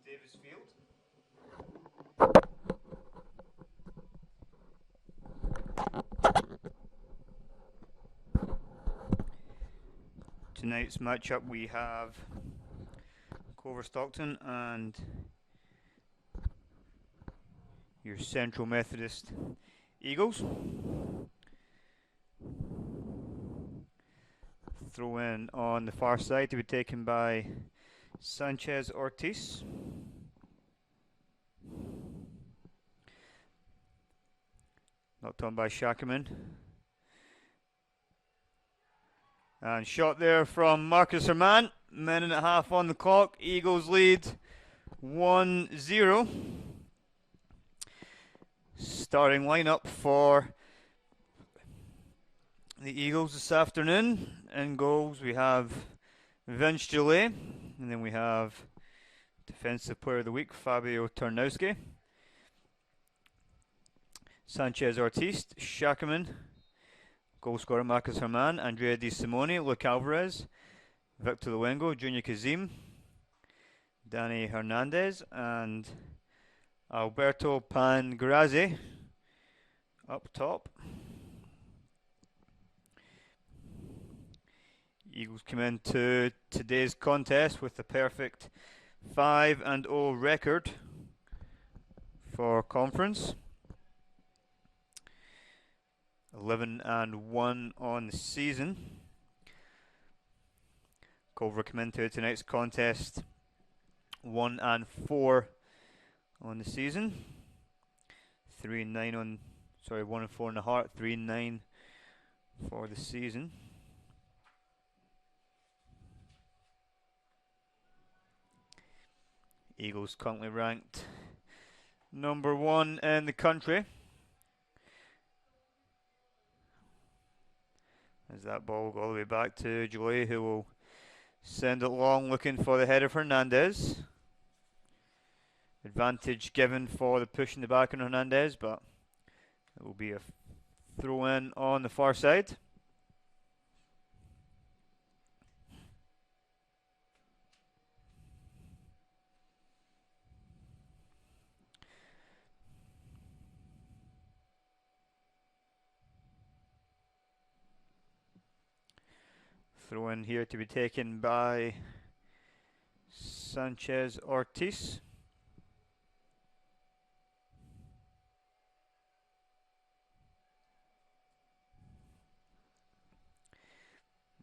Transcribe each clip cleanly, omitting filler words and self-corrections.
Davis Field. Tonight's matchup we have Culver-Stockton and your Central Methodist Eagles. Throw in on the far side to be taken by Sanchez Ortiz. Knocked on by Shackerman. And shot there from Marcus Herman. Minute and a half on the clock. Eagles lead 1-0. Starting lineup for the Eagles this afternoon. In goals we have Vince Gillet. And then we have Defensive Player of the Week, Fabio Tarnowski. Sanchez Ortiz, Shackerman. Goal scorer Marcus Herman, Andrea Di Simone, Luke Alvarez, Victor Luengo, Junior Kazim, Danny Hernandez, and Alberto Pangrazzi up top. Eagles come into today's contest with a perfect 5-0 record for conference. 11-1 on the season. Culver come into tonight's contest 1-4 on the season. 3-9 on, 1-4 in the heart. 3-9 for the season. Eagles currently ranked number 1 in the country. As that ball will go all the way back to Jolie, who will send it long looking for the head of Hernandez. Advantage given for the push in the back on Hernandez, but it will be a throw in on the far side. Throw in here to be taken by Sanchez Ortiz.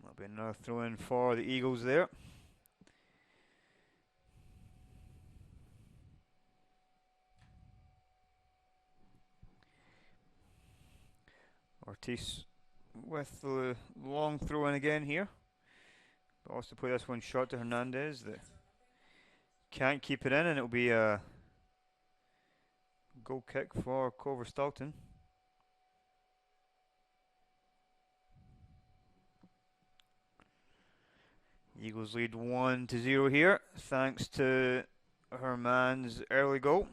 That'll be another throw in for the Eagles there. Ortiz with the long throw in again here. But also play this one short to Hernandez that can't keep it in, and it'll be a goal kick for Culver-Stockton. Eagles lead 1-0 here, thanks to Herman's early goal.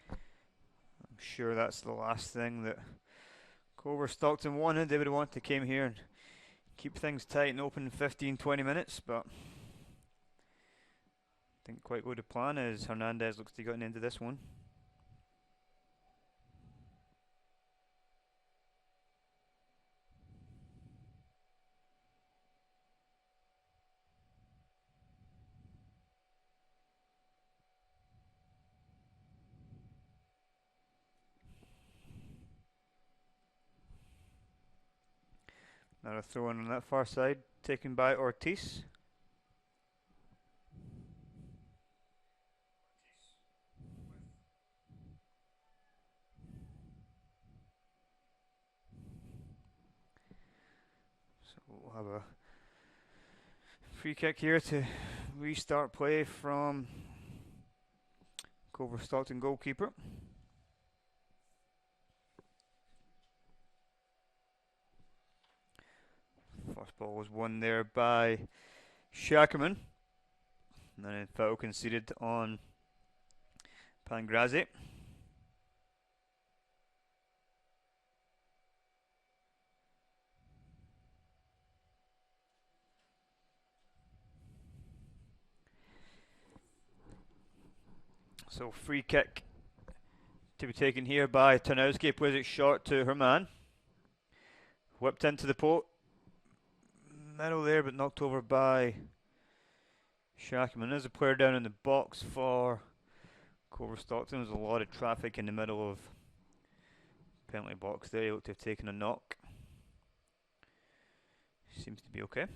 I'm sure that's the last thing that Culver-Stockton wanted. They would have wanted to come here and keep things tight and open in 15-20 minutes, but didn't quite go to plan as Hernandez looks to get into this one. Another throw in on that far side, taken by Ortiz. So we'll have a free kick here to restart play from Culver-Stockton goalkeeper. First ball was won there by Shackerman. And then foul conceded on Pangrazzi. So free kick to be taken here by Tarnowski. Plays it short to her man. Whipped into the post. Middle there, but knocked over by Shackman. There's a player down in the box for Culver-Stockton. There's a lot of traffic in the middle of penalty box there. He looked to have taken a knock. Seems to be okay.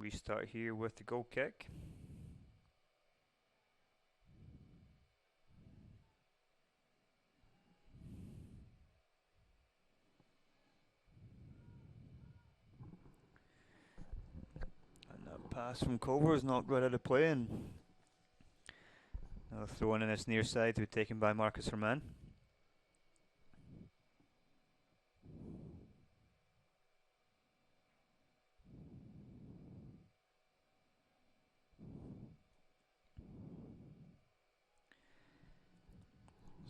Restart here with the goal kick. And that pass from Culver is not right out of play, and another throw in this near side to be taken by Marcus Herman.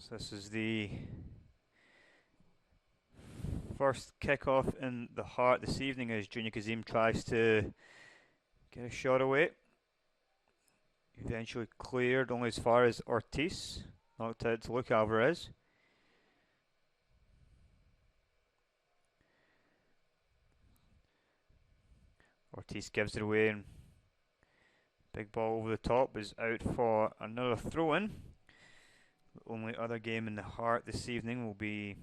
So this is the first kickoff in the Heart this evening as Junior Kazim tries to get a shot away. Eventually cleared only as far as Ortiz. Knocked out to Luke Alvarez. Ortiz gives it away, and big ball over the top is out for another throw-in. The only other game in the Heart this evening will be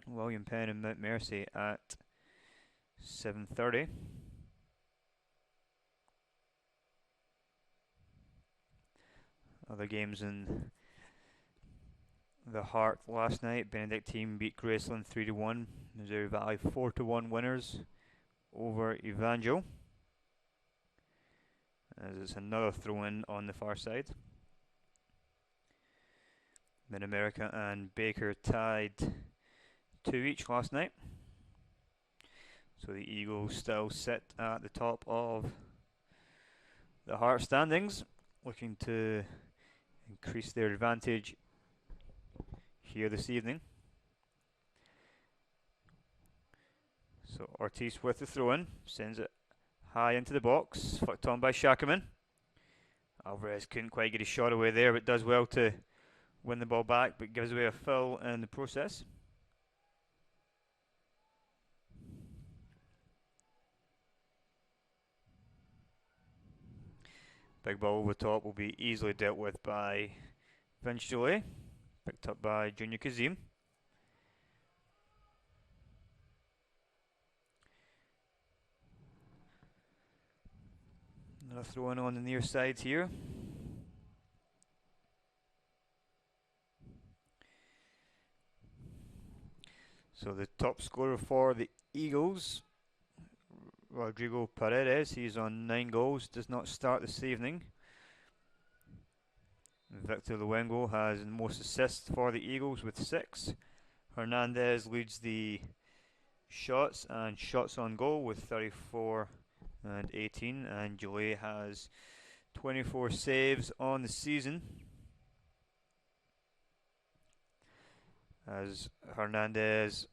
William Penn and Mount Mercy at 7:30. Other games in the Heart last night: Benedictine beat Graceland 3-1. Missouri Valley 4-1 winners over Evangel. As it's another throw-in on the far side. Mid-America and Baker tied 2 each last night. So the Eagles still sit at the top of the Heart standings, looking to increase their advantage here this evening. So Ortiz with the throw-in, sends it high into the box, flicked on by Shackerman. Alvarez couldn't quite get his shot away there, but does well to win the ball back, but gives away a foul in the process. Big ball over top will be easily dealt with by Vince Jolie, picked up by Junior Kazim. Another throw in on the near side here. So the top scorer for the Eagles, Rodrigo Paredes, he's on 9 goals, does not start this evening. Victor Luengo has the most assists for the Eagles with 6. Hernandez leads the shots and shots on goal with 34 and 18, and Jolie has 24 saves on the season, as Hernandez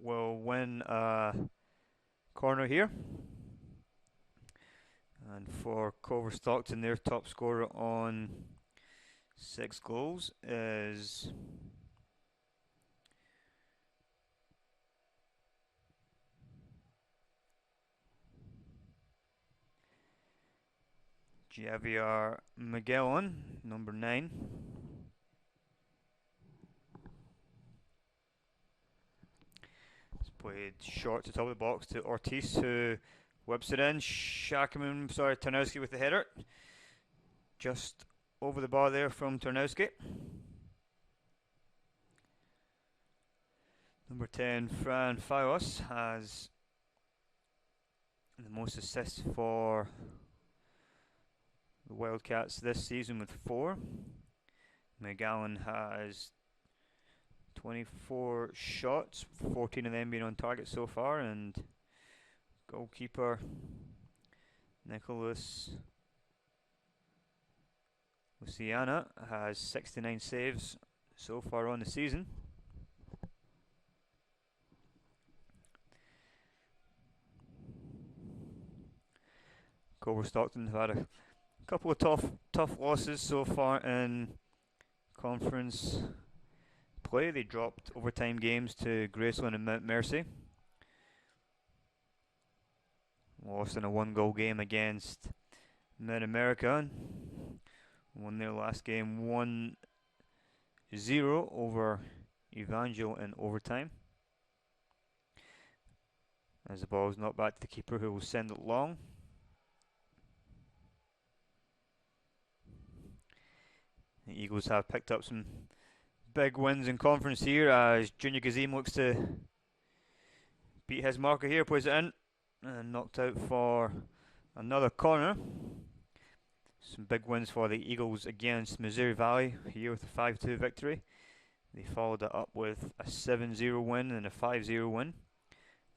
will win a corner here. And for Culver-Stockton, their top scorer on 6 goals is Javier Magellan, number 9. It's played short to top of the box to Ortiz, who whips it in. Tarnowski with the header. Just over the bar there from Tarnowski. Number 10, Fran Fayos, has the most assists for the Wildcats this season with 4. McGowan has 24 shots, 14 of them being on target so far, and goalkeeper Nicholas Luciana has 69 saves so far on the season. Culver-Stockton have had a couple of tough losses so far in conference play. They dropped overtime games to Graceland and Mount Mercy. Lost in a 1-goal game against Mid-America. Won their last game 1-0 over Evangel in overtime. As the ball is not back to the keeper, who will send it long. The Eagles have picked up some big wins in conference here as Junior Kazim looks to beat his marker here, puts it in, and knocked out for another corner. Some big wins for the Eagles against Missouri Valley here with a 5-2 victory. They followed it up with a 7-0 win and a 5-0 win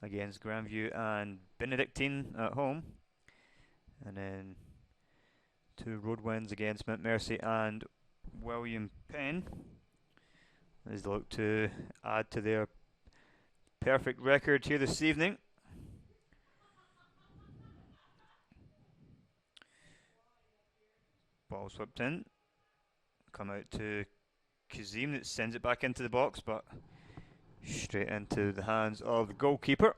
against Grandview and Benedictine at home. And then 2 road wins against Mount Mercy and William Penn as they look to add to their perfect record here this evening. Ball swept in. Come out to Kazim that sends it back into the box, but straight into the hands of the goalkeeper.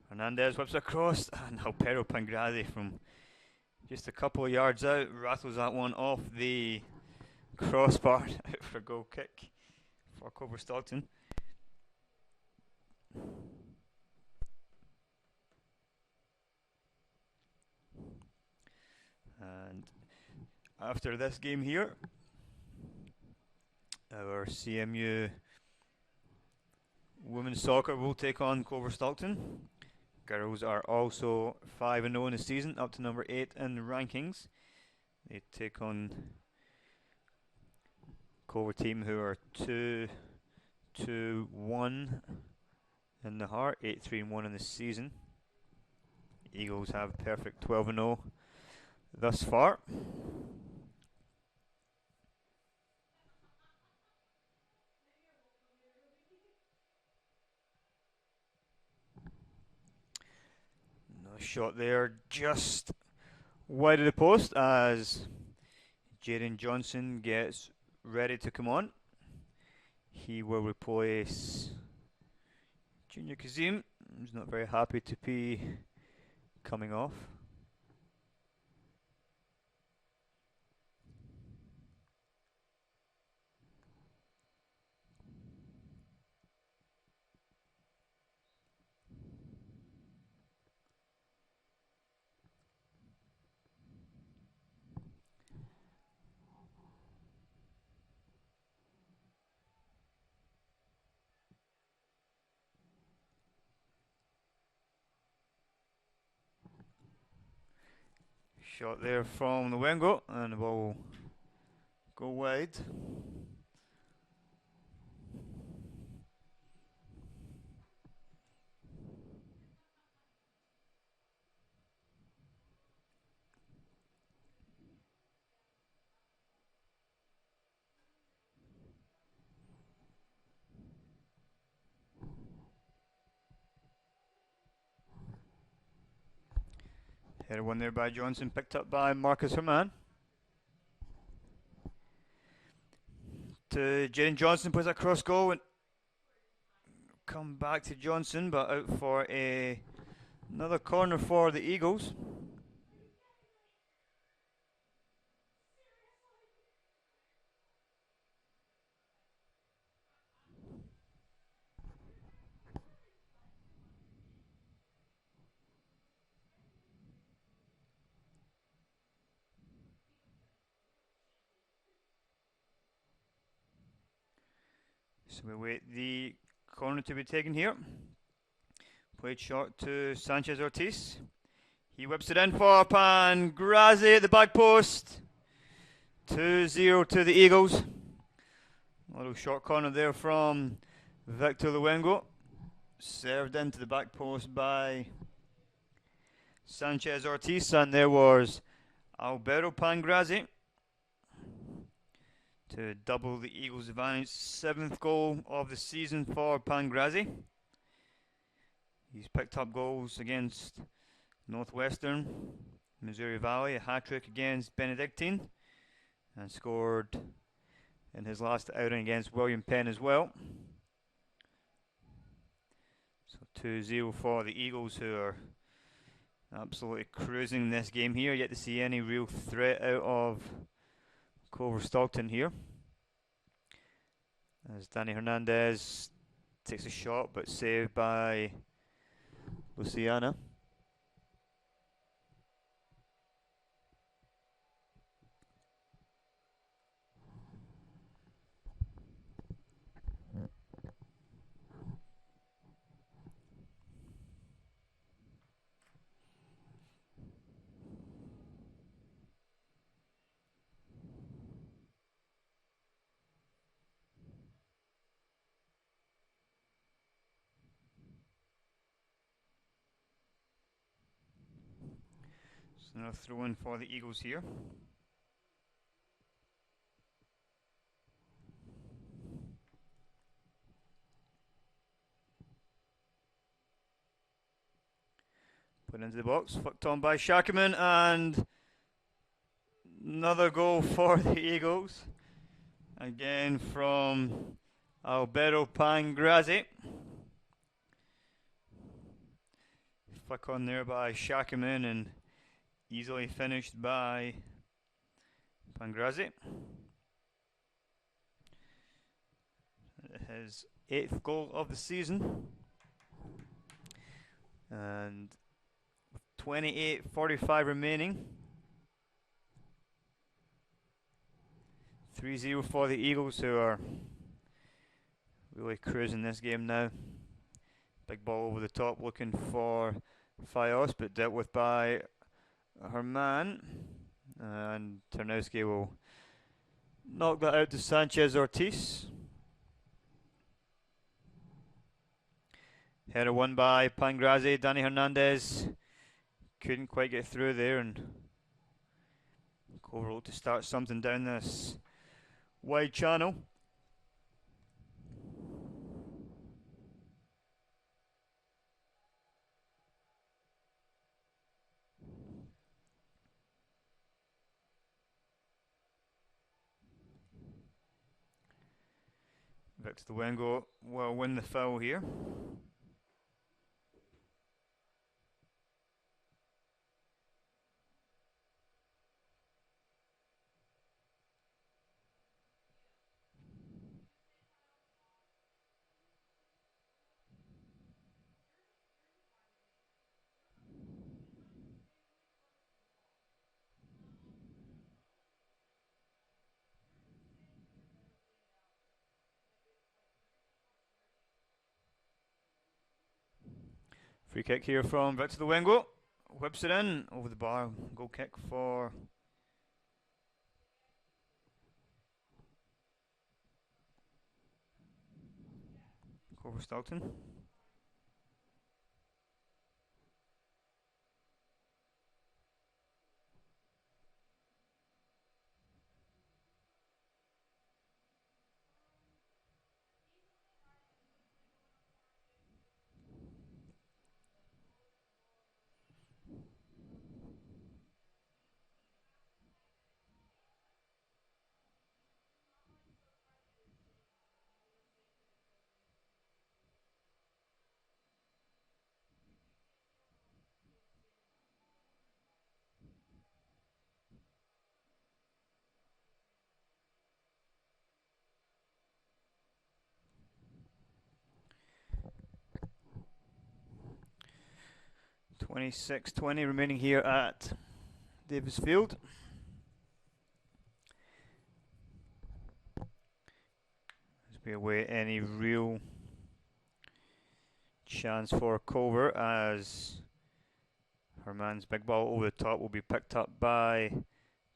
Hernandez whips across, and Alpero Pangrazi from just a couple of yards out rattles that one off the crossbar out for a goal kick for Culver-Stockton. And after this game here, our CMU women's soccer will take on Culver-Stockton. Girls are also 5-0 in the season, up to number 8 in the rankings. They take on Culver team who are 2-1 in the heart, 8-3-1 in the season. Eagles have perfect 12-0 thus far. Shot there just wide of the post as Jaden Johnson gets ready to come on. He will replace Junior Kazim, who's not very happy to be coming off. Shot there from the wingo, and the ball will go wide. Headed one there by Johnson, picked up by Marcus Herman. To Jaden Johnson, puts a cross goal and come back to Johnson, but out for another corner for the Eagles. So we wait the corner to be taken here. Played short to Sanchez Ortiz. He whips it in for Pangrazi at the back post. 2-0 to the Eagles. A little short corner there from Victor Luengo. Served into the back post by Sanchez Ortiz, and there was Alberto Pangrazi to double the Eagles' advantage. 7th goal of the season for Pangrazi. He's picked up goals against Northwestern, Missouri Valley, a hat-trick against Benedictine, and scored in his last outing against William Penn as well. So 2-0 for the Eagles, who are absolutely cruising this game here. Yet to see any real threat out of Culver-Stockton here. As Danny Hernandez takes a shot, but saved by Luciana. So another throw in for the Eagles here. Put into the box, flicked on by Shackerman, and another goal for the Eagles. Again from Alberto Pangrazi. Flick on there by Shackerman and easily finished by Pangrazi. His 8th goal of the season. And 28:45 remaining. 3-0 for the Eagles, who are really cruising this game now. Big ball over the top looking for Fios, but dealt with by Herman. And Tarnowski will knock that out to Sanchez Ortiz. Header won by Pangrazi. Danny Hernandez couldn't quite get through there, and Culver to start something down this wide channel. Victor Wengo will win the foul here. Free kick here from Victor Wengo. Whips it in over the bar. Goal kick for Culver-Stockton. (26:20) remaining here at Davis Field. As we await any real chance for Culver, as Herman's big ball over the top will be picked up by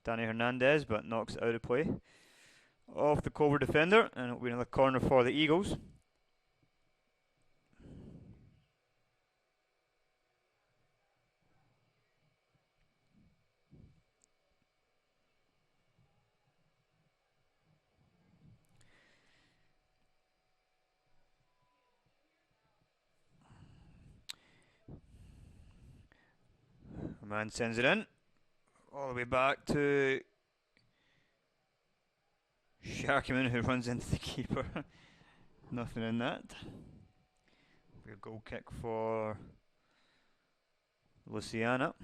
Danny Hernandez, but knocks it out of play off the Culver defender, and it'll be another corner for the Eagles. Man sends it in. All the way back to Sharkyman, who runs into the keeper. Nothing in that. A goal kick for Luciana.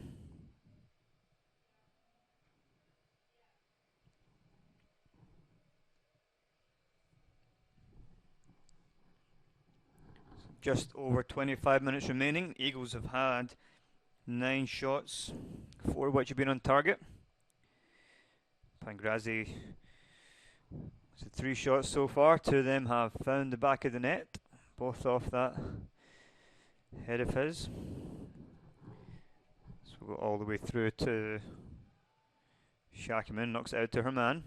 Just over 25 minutes remaining. Eagles have had 9 shots, 4 which have been on target. Pangrazi has had 3 shots so far. 2 of them have found the back of the net, both off that head of his. So we'll go all the way through to Shakiman, knocks it out to her man.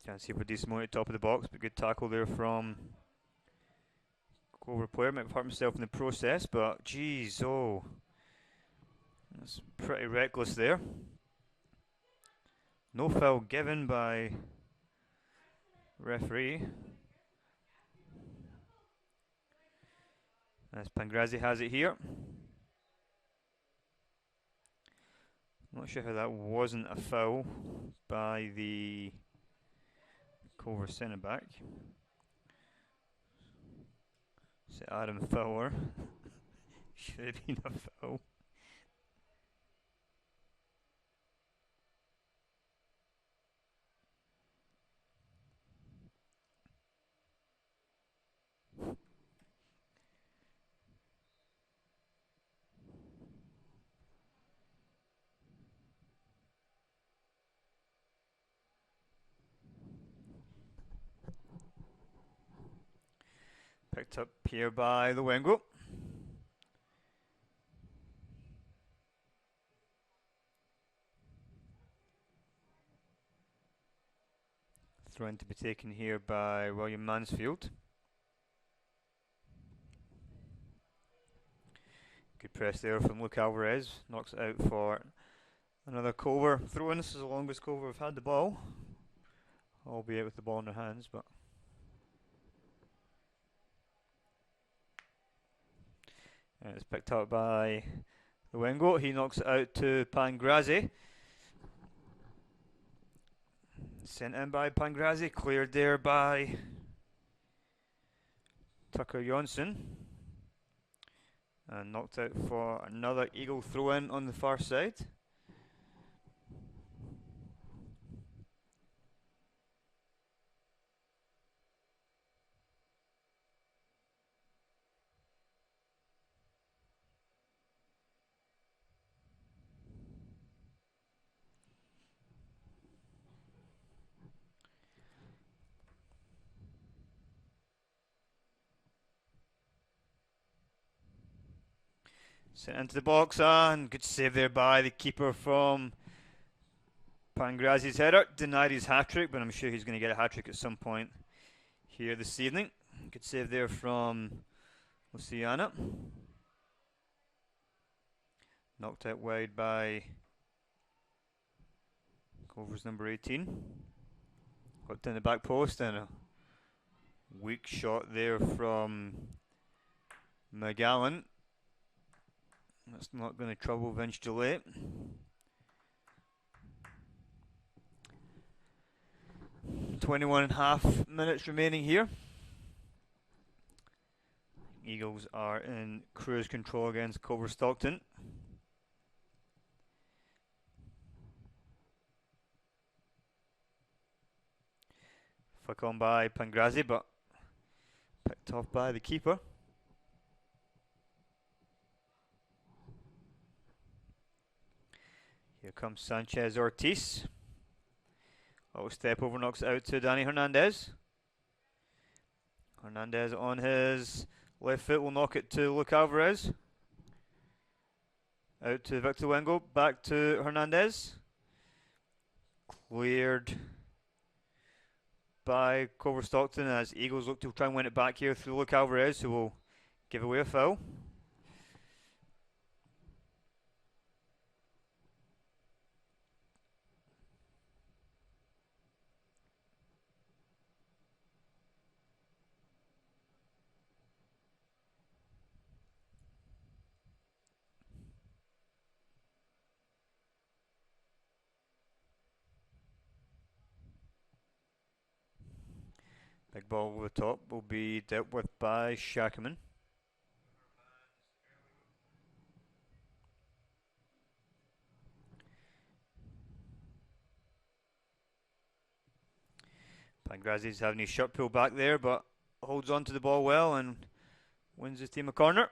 Can't see for decent moment at the top of the box, but good tackle there from Culver player. Might have hurt himself in the process, but geez, oh, that's pretty reckless there. No foul given by referee. As Pangrazi has it here. Not sure how that wasn't a foul by the Culver centre back. So Adam Fowler. Should have been a foul. Picked up here by the Wengo. Thrown to be taken here by William Mansfield. Good press there from Luke Alvarez. Knocks it out for another Culver throw in. This is the longest Culver have had the ball, albeit with the ball in their hands, but and it's picked up by the Wengo. He knocks it out to Pangrazi. Sent in by Pangrazi. Cleared there by Tucker Johnson. And knocked out for another Eagle throw in on the far side. Sent into the box, and good save there by the keeper from Pangrazi's header. Denied his hat-trick, but I'm sure he's going to get a hat-trick at some point here this evening. Good save there from Luciana. Knocked out wide by Culver's number 18. Got down the back post, and a weak shot there from McGowan. That's not going to trouble Vince Gillette. .21.5 minutes remaining here. Eagles are in cruise control against Culver-Stockton. Flick on by Pangrazi, but picked off by the keeper. Here comes Sanchez Ortiz. Little step over, knocks it out to Danny Hernandez. Hernandez on his left foot will knock it to Luke Alvarez. Out to Victor Wengo, back to Hernandez. Cleared by Culver-Stockton as Eagles look to try and win it back here through Luke Alvarez, who will give away a foul. Big ball over the top will be dealt with by Shackerman. Pangrazi's having his shot pulled back there, but holds on to the ball well and wins his team a corner.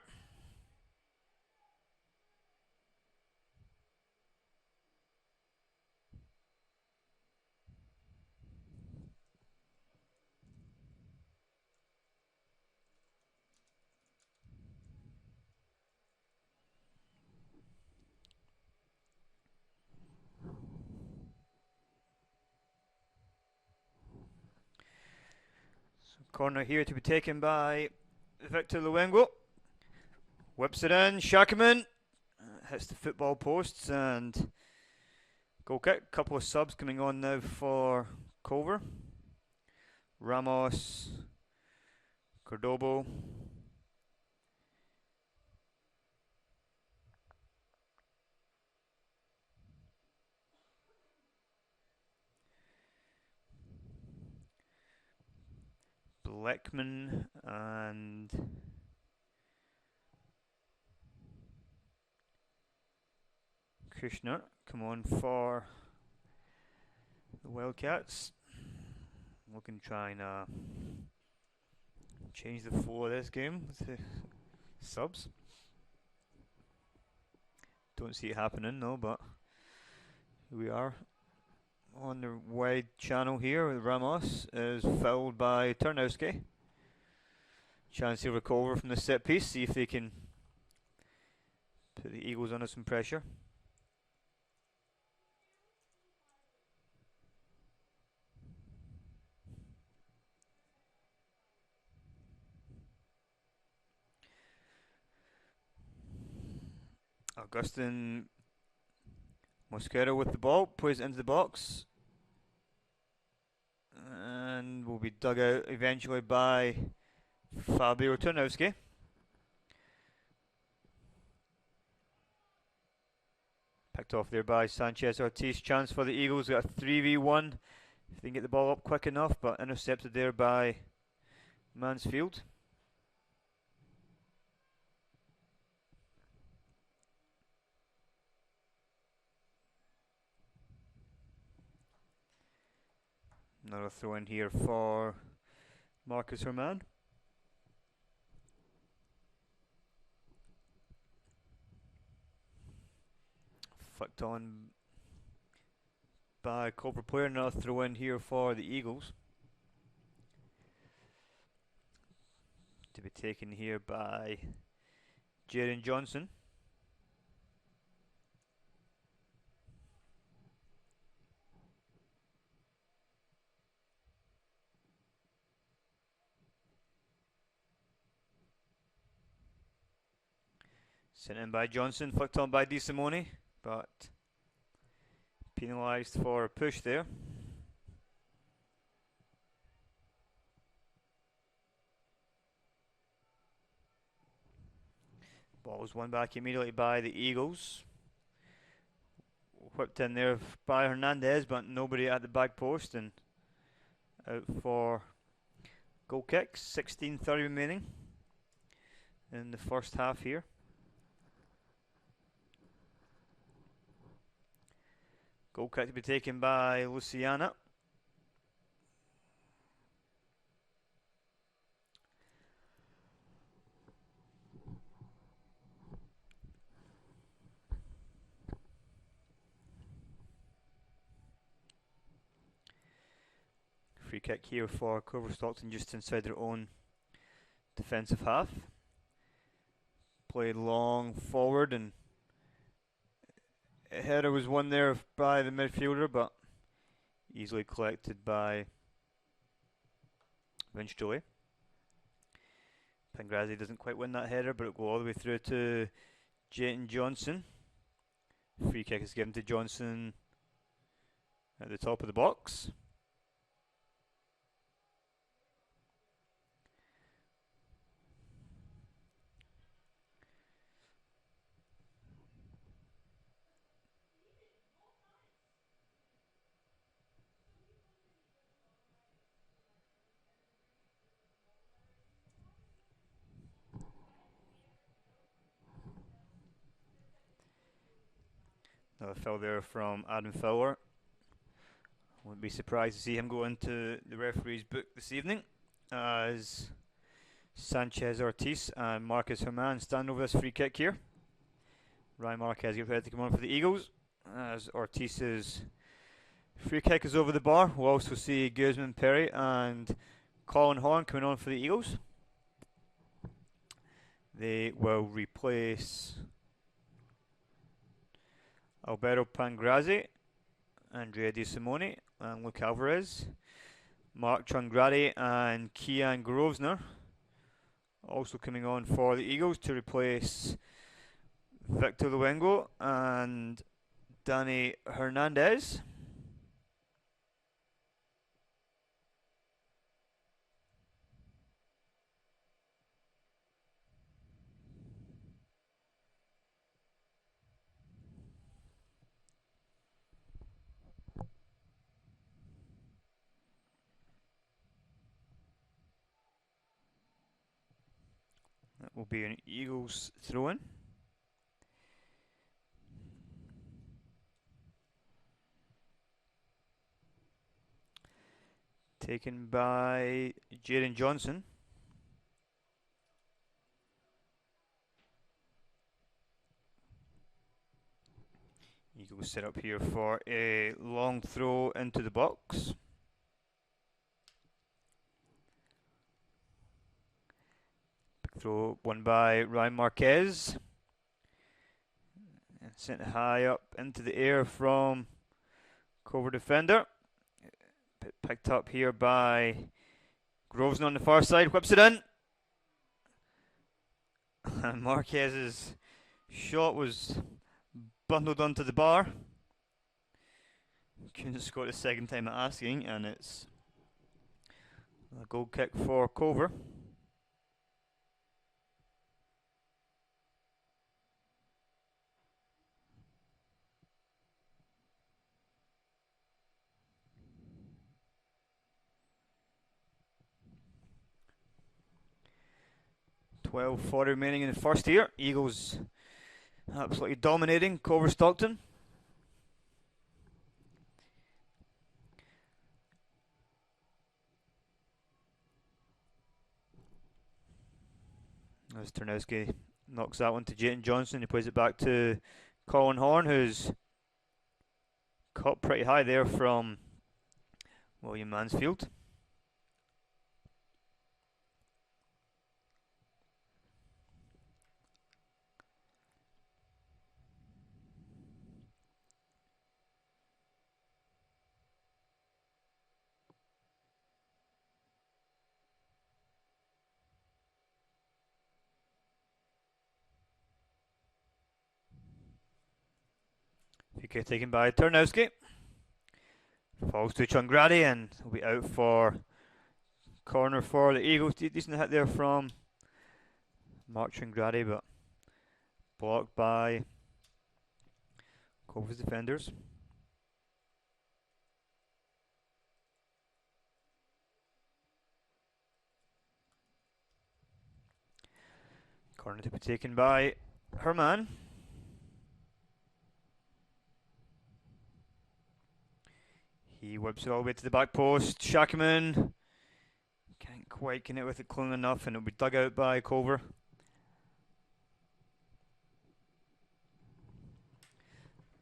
So corner here to be taken by Victor Luengo. Whips it in, Shackerman hits the football posts and goal kick. Couple of subs coming on now for Culver. Ramos, Cordobo, Blackman and Kushner come on for the Wildcats. Looking to try and change the flow of this game with the subs. Don't see it happening though, but here we are on the wide channel here. Ramos is fouled by Tarnowski. Chance to recover from the set piece, see if they can put the Eagles under some pressure. Augustin Mosquera with the ball, plays it into the box, and will be dug out eventually by Fabio Tarnowski. Picked off there by Sanchez Ortiz. Chance for the Eagles, got a 3v1 if they can get the ball up quick enough, but intercepted there by Mansfield. Another throw in here for Marcus Herman. Flicked on by Culver player. Another throw in here for the Eagles. To be taken here by Jaden Johnson. Sent in by Johnson, flicked on by DeSimone, but penalised for a push there. Ball was won back immediately by the Eagles. Whipped in there by Hernandez, but nobody at the back post, and out for goal kick. 16:30 remaining in the first half here. Goal kick to be taken by Luciana. Free kick here for Culver-Stockton just inside their own defensive half. Played long forward, and a header was won there by the midfielder, but easily collected by Vince Joey. Pangrazi doesn't quite win that header, but it'll go all the way through to Jayton Johnson. Free kick is given to Johnson at the top of the box. Another foul there from Adam Fowler. Wouldn't be surprised to see him go into the referee's book this evening, as Sanchez Ortiz and Marcus Herman stand over this free kick here. Ryan Marquez gets ready to come on for the Eagles, as Ortiz's free kick is over the bar. We'll also see Guzman Perry and Colin Horn coming on for the Eagles. They will replace Alberto Pangrazzi, Andrea Di Simone, and Luke Alvarez. Mark Changradi and Kian Grosvenor also coming on for the Eagles to replace Victor Luengo and Danny Hernandez. That will be an Eagles throw-in. Taken by Jaden Johnson. Eagles set up here for a long throw into the box. Big throw won by Ryan Marquez. And sent high up into the air from Culver defender. Picked up here by Groves on the far side, whips it in. And Marquez's shot was bundled onto the bar. Couldn't score the second time at asking, and it's a goal kick for Culver. .12:40 remaining in the first here. Eagles absolutely dominating Culver-Stockton. As Ternowski knocks that one to Jayton Johnson, he plays it back to Colin Horn, who's caught pretty high there from William Mansfield. PK taken by Ternowski. Falls to Changradi and will be out for corner for the Eagles. Decent hit there from Mark Changradi, but blocked by Culver's defenders. Corner to be taken by Herman. He whips it all the way to the back post. Shackerman can't quite connect with it close enough, and it'll be dug out by Culver.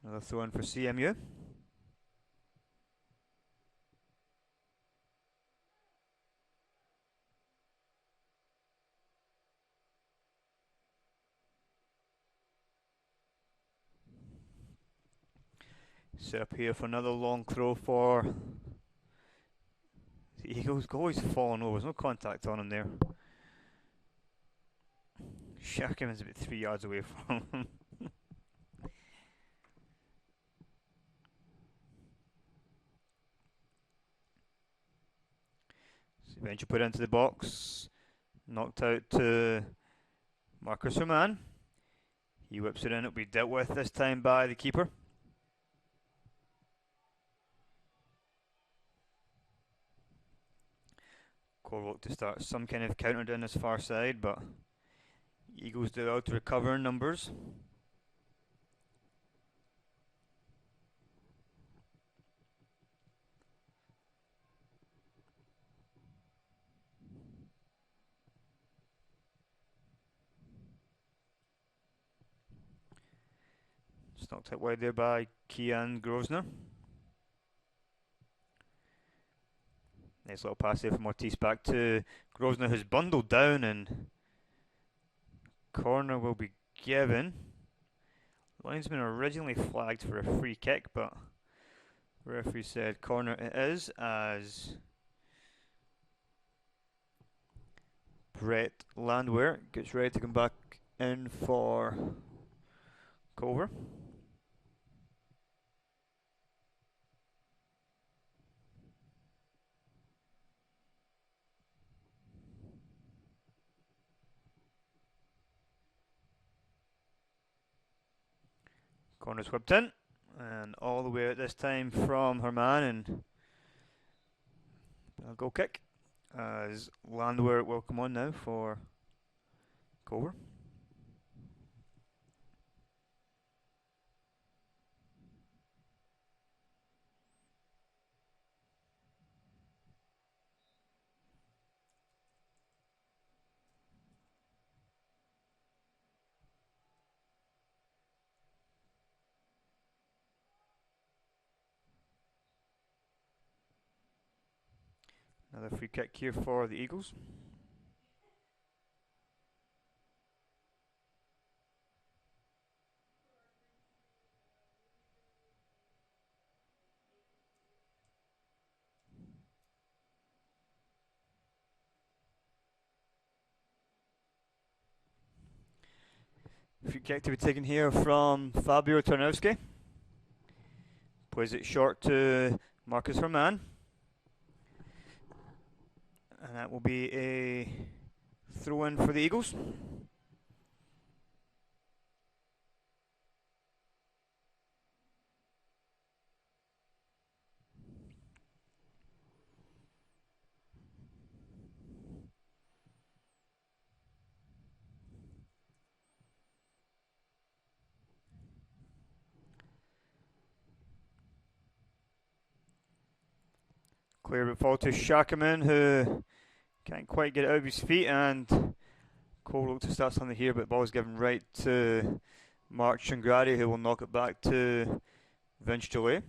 Another throw in for CMU. Set up here for another long throw for the Eagles. Goalie's falling over. There's no contact on him there. Shackerman's about 3 yards away from him. So eventually put it into the box. Knocked out to Marcus Herman. He whips it in. It'll be dealt with this time by the keeper. Corvolt to start some kind of counter down this far side, but Eagles do well to recover in numbers. It's knocked out wide there by Kian Grosvenor. Nice little pass there from Ortiz back to Grosvenor, who's bundled down, and corner will be given. Linesman originally flagged for a free kick, but the referee said corner it is, as Brett Landwehr gets ready to come back in for Culver. Corner's whipped in, and all the way out this time from Herman, and a goal kick as Landwehr will come on now for Culver. Another free kick here for the Eagles. Free kick to be taken here from Fabio Tarnowski. Plays it short to Marcus Herman. And that will be a throw in for the Eagles. Clear but fall to Shakaman, who can't quite get it out of his feet, and Cole looks to start something here, but the ball is given right to Mark Changradi, who will knock it back to Vince Gillet.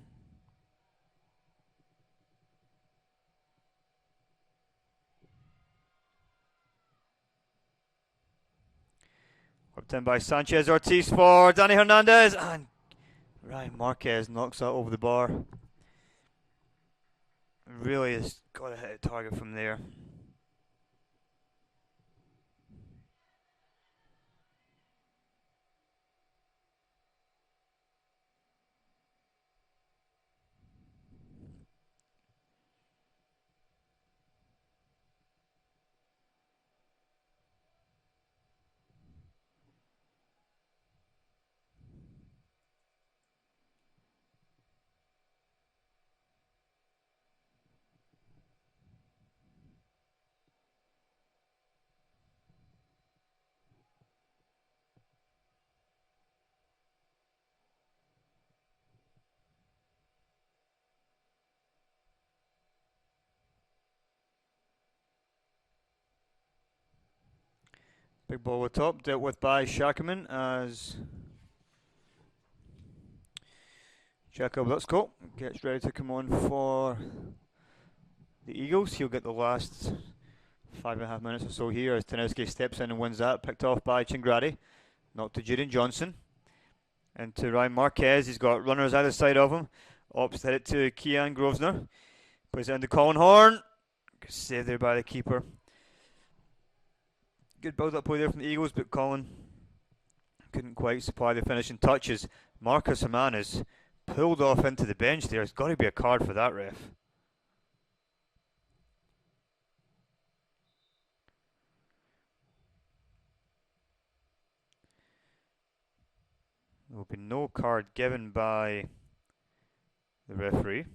Whipped in by Sanchez Ortiz for Danny Hernandez, and Ryan Marquez knocks that over the bar. Really has got to hit a target from there. Big ball at top, dealt with by Shakaman as Jacob Lutsko gets ready to come on for the Eagles. He'll get the last 5.5 minutes or so here as Tanowski steps in and wins that. Picked off by Chingradi. Knocked to Jaden Johnson. And to Ryan Marquez. He's got runners either side of him. Opts to hit it to Kian Grosvenor. Plays it into Colin Horn. Saved there by the keeper. Good build-up play there from the Eagles, but Colin couldn't quite supply the finishing touches. Marcus Herman is pulled off into the bench there. There's got to be a card for that, ref. There will be no card given by the referee.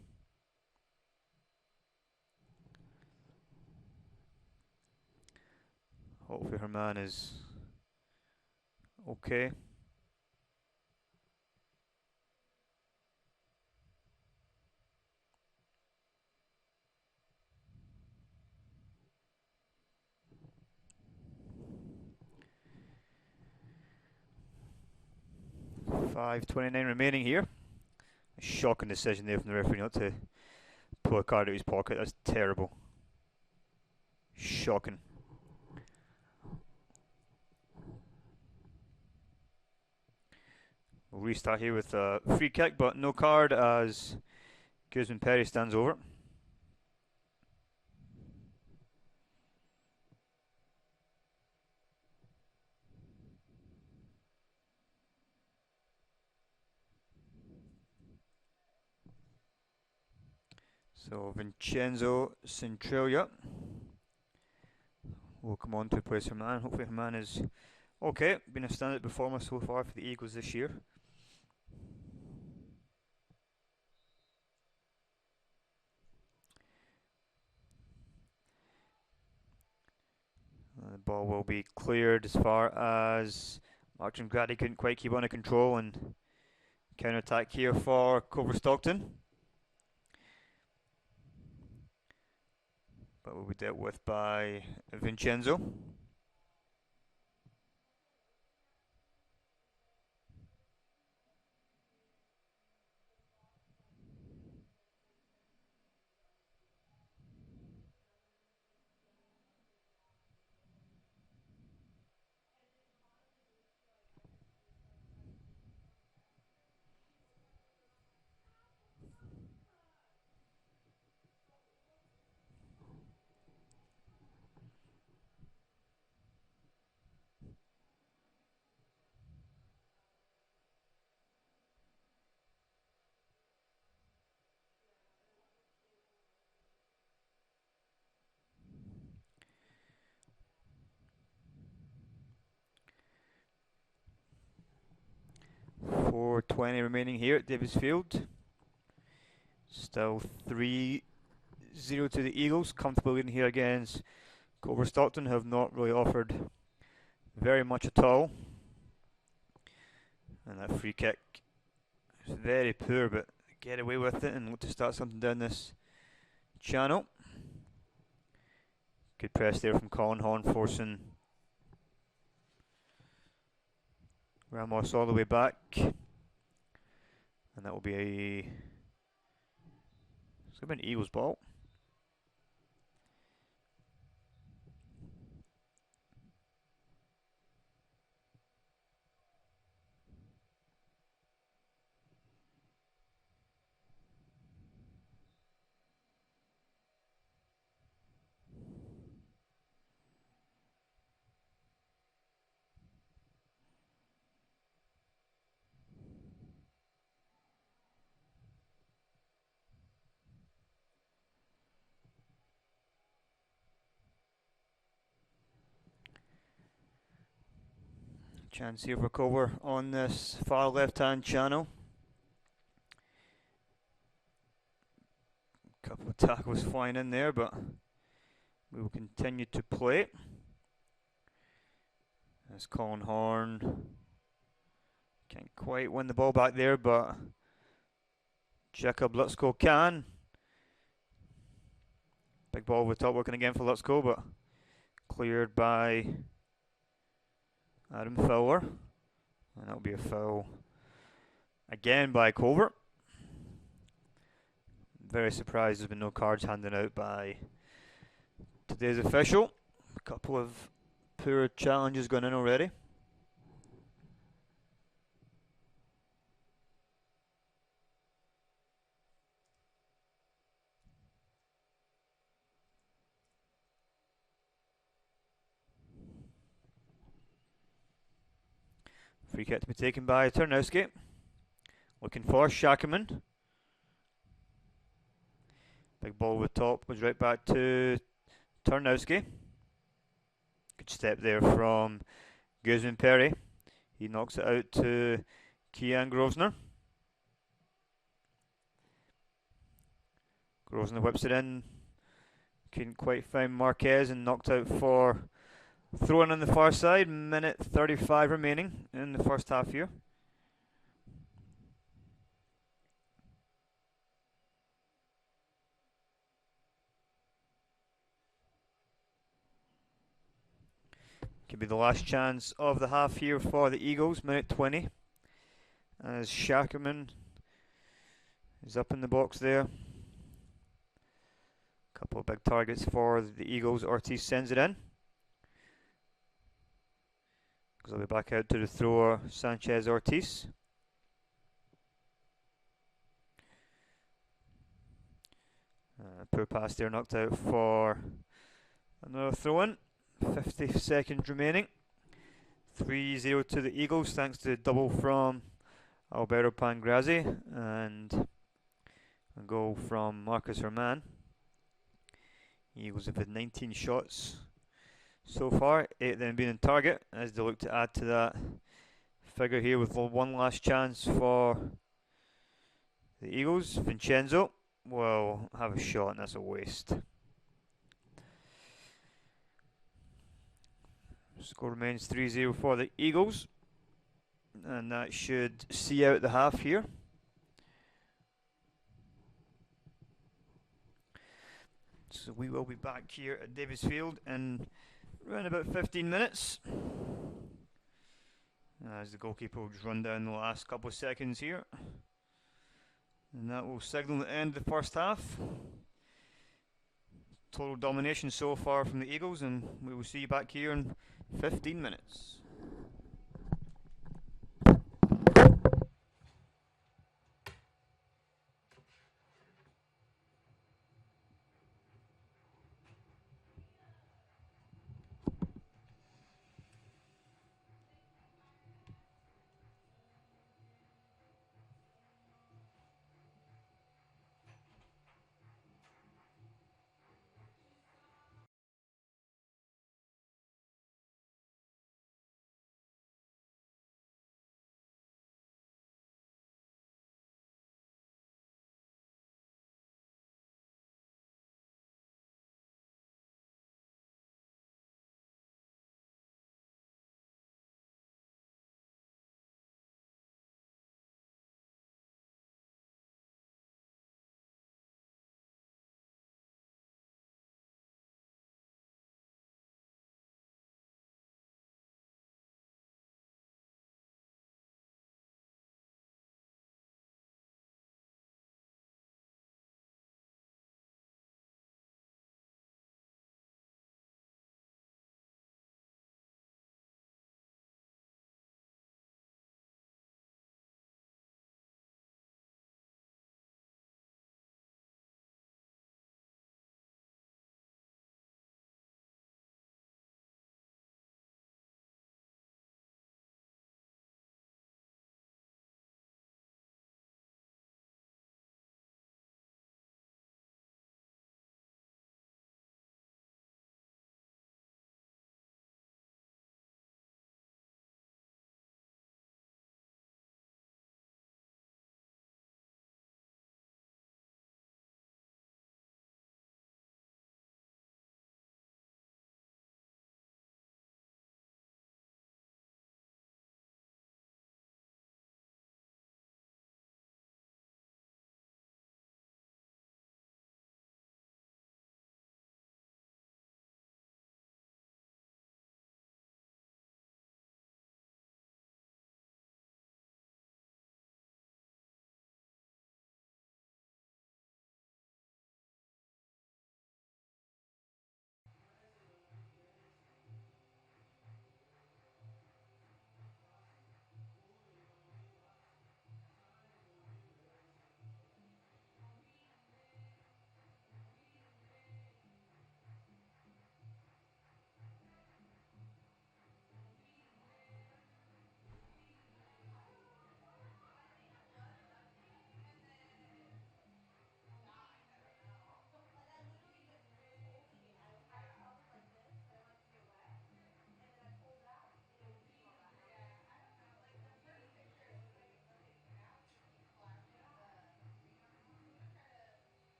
Hopefully Herman is okay. 5:29 remaining here. A shocking decision there from the referee not to pull a card out of his pocket. That's terrible. Shocking. We'll restart here with a free kick, but no card as Guzman Perry stands over. So Vincenzo Centralia will come on to replace Herman. Hopefully Herman is okay. Been a standout performer so far for the Eagles this year. The ball will be cleared as far as Martin Grady couldn't quite keep under control, and counter attack here for Culver-Stockton. But will be dealt with by Vincenzo. .420 remaining here at Davis Field. Still 3-0 to the Eagles. Comfortable leading here against Culver-Stockton, who have not really offered very much at all. And that free kick is very poor, but get away with it and look to start something down this channel. Good press there from Colin Horn, forcing Ramos all the way back. And that will be it's going to be an Eagles ball. Chance here for Culver on this far left hand channel. Couple of tackles flying in there, but we will continue to play. As Colin Horn can't quite win the ball back there, but Jacob Lutsko can. Big ball over the top, working again for Lutsko, but cleared by Adam Fowler. And that'll be a foul again by Culver. Very surprised there's been no cards handed out by today's official. A couple of poor challenges going in already. Free kick to be taken by Tarnowski. Looking for Shackerman. Big ball over the top, goes right back to Tarnowski. Good step there from Guzman Perry. He knocks it out to Kian Grosvenor. Grosvenor whips it in. Couldn't quite find Marquez and knocked out for throw-in on the far side. Minute 35 remaining in the first half here. Could be the last chance of the half here for the Eagles. Minute 20. as Shackerman is up in the box there. Couple of big targets for the Eagles. Ortiz sends it in. I'll be back out to the thrower, Sanchez Ortiz. Poor pass there, knocked out for another throw in. 50 seconds remaining. 3-0 to the Eagles thanks to a double from Alberto Pangrazzi and a goal from Marcus Herman. Eagles have had 19 shots so far, 8 of them being in target, as they look to add to that figure here with one last chance for the Eagles. Vincenzo will have a shot, and that's a waste. Score remains 3-0 for the Eagles, and that should see out the half here. So we will be back here at Davis Field in around about 15 minutes. As the goalkeeper will just run down the last couple of seconds here. And that will signal the end of the first half. Total domination so far from the Eagles, and we will see you back here in 15 minutes.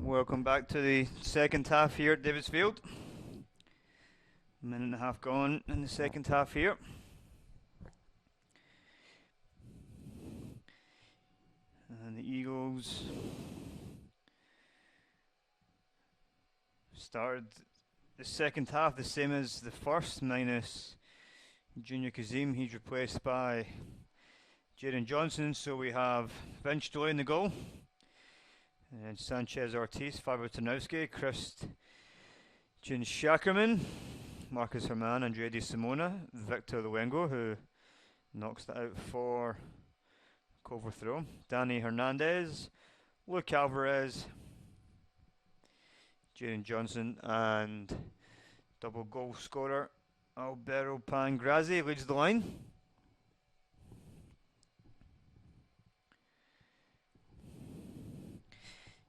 Welcome back to the second half here at Davis Field. A minute and a half gone in the second half here. And the Eagles started the second half the same as the first, minus Junior Kazim. He's replaced by Jaden Johnson, so we have Vince Doyle in the goal. And Sanchez Ortiz, Fabio Tarnowski, Christian Shakerman, Marcus Herman, Andrea Di Simona, Victor Luengo, who knocks that out for overthrow, Danny Hernandez, Luke Alvarez, Jaden Johnson, and double goal scorer Alberto Pangrazzi leads the line.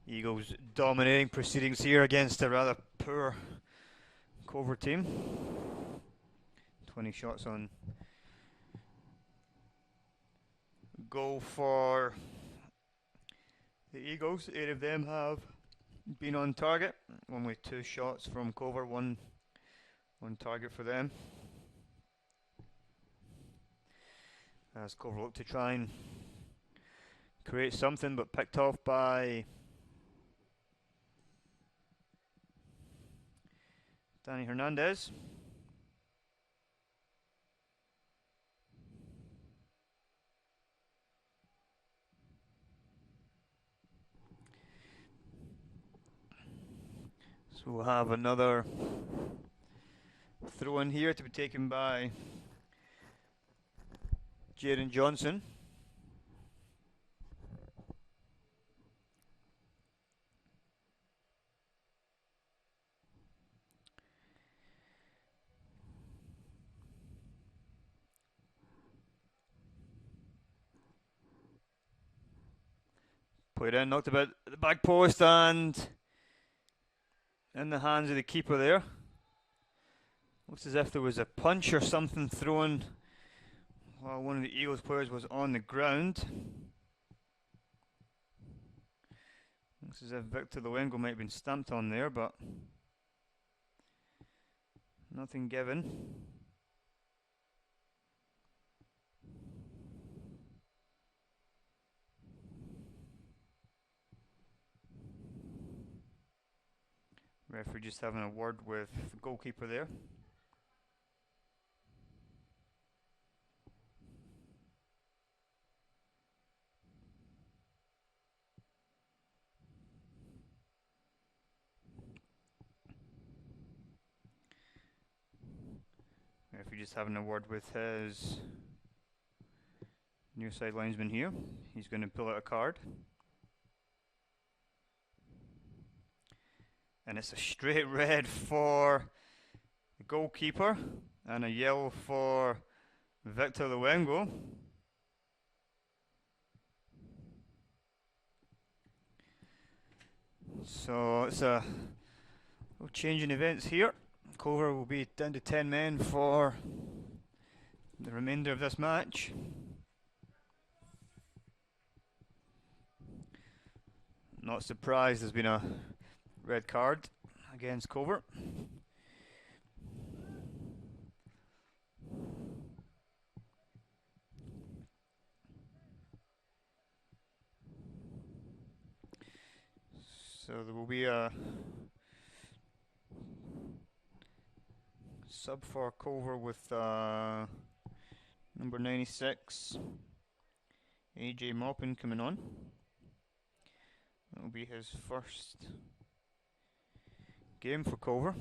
Eagles dominating proceedings here against a rather poor Culver team. 20 shots on goal for the Eagles. 8 of them have been on target. Only 2 shots from Culver, one on target for them. As Culver look to try and create something, but picked off by Danny Hernandez. So we'll have another throw in here to be taken by Jaden Johnson. Played in, knocked about the back post and in the hands of the keeper there. Looks as if there was a punch or something thrown while one of the Eagles players was on the ground. Looks as if Victor Luengo might have been stamped on there, but nothing given. Referee just having a word with the goalkeeper there. Referee just having a word with his near side linesman here. He's going to pull out a card. And it's a straight red for the goalkeeper and a yellow for Victor Luengo. So it's a little change in events here. Culver will be down to 10 men for the remainder of this match. Not surprised there's been a red card against Culver. So there will be a sub for Culver with number 96, AJ Maupin, coming on. That will be his first game for Culver.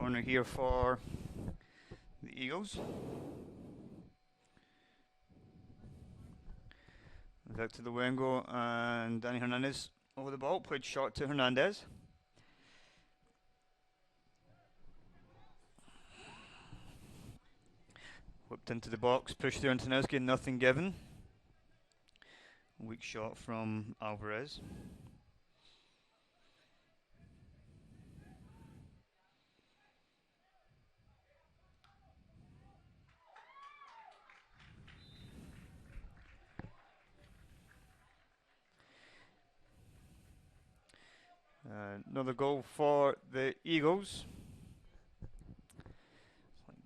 Corner here for the Eagles. Back to the Wengo, and Danny Hernandez over the ball. Played short to Hernandez. Whipped into the box, pushed through Antonowski, nothing given. Weak shot from Alvarez. Another goal for the Eagles.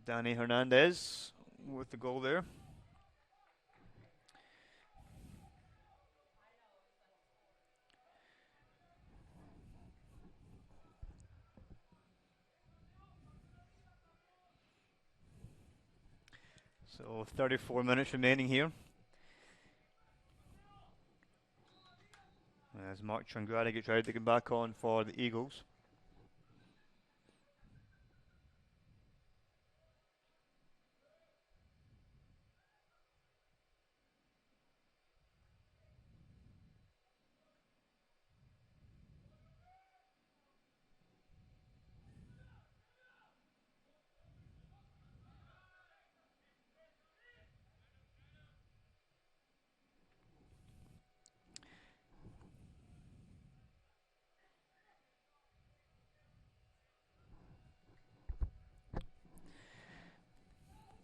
Danny Hernandez with the goal there. So 34 minutes remaining here. As Mark Trangradi gets ready to get back on for the Eagles.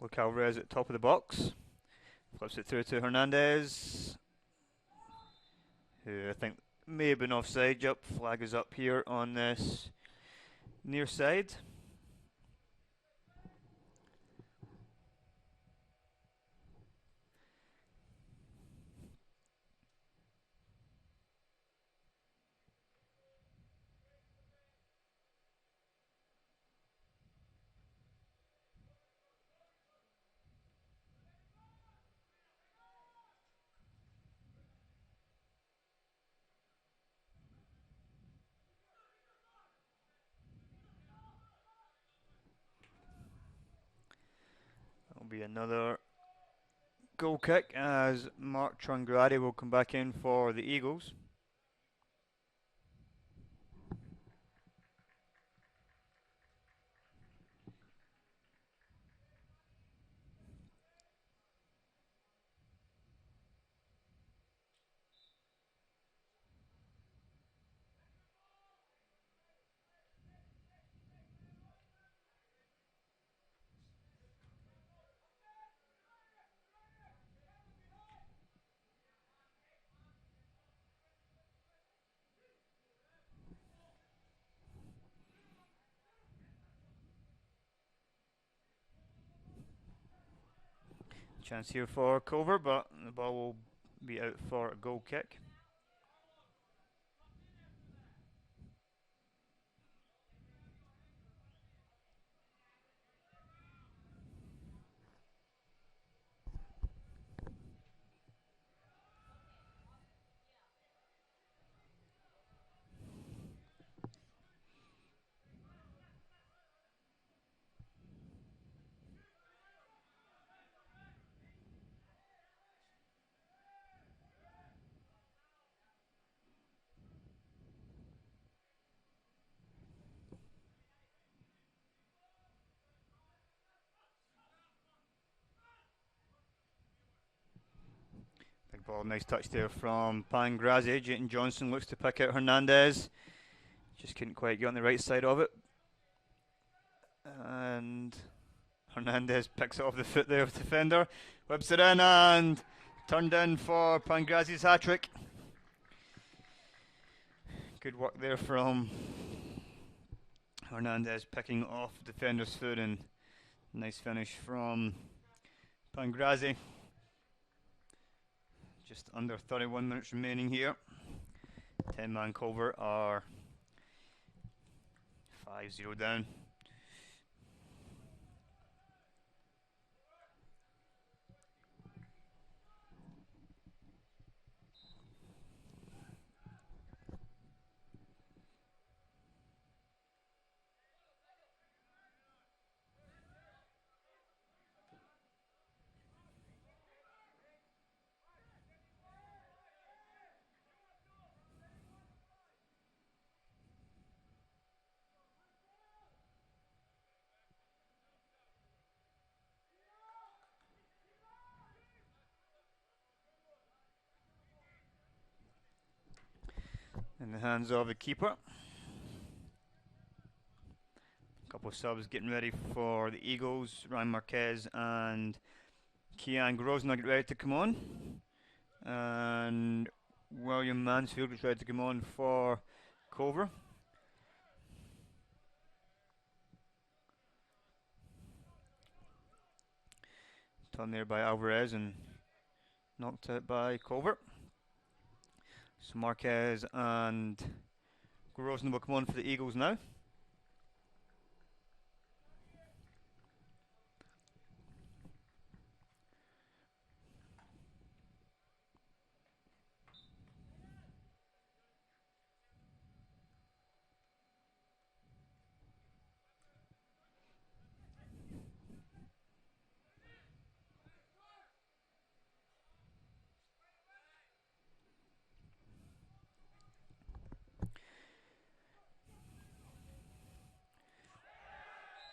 Look, Alvarez at the top of the box. Flips it through to Hernandez, who I think may have been offside. Yep, flag is up here on this near side. That'll be another goal kick as Mark Trangradi will come back in for the Eagles. Chance here for Culver, but the ball will be out for a goal kick. Big ball, nice touch there from Pangrazi. Jayton Johnson looks to pick out Hernandez. Just couldn't quite get on the right side of it. And Hernandez picks it off the foot there of the defender. Whips it in and turned in for Pangrazi's hat-trick. Good work there from Hernandez picking off the defender's foot, and nice finish from Pangrazi. Just under 31 minutes remaining here. 10-man Culver are 5-0 down. in the hands of the keeper. A couple of subs getting ready for the Eagles. Ryan Marquez and Kian Grosner get ready to come on. And William Mansfield is ready to come on for Culver. Done there by Alvarez and knocked out by Culver. So Marquez and Grosner will come on for the Eagles now.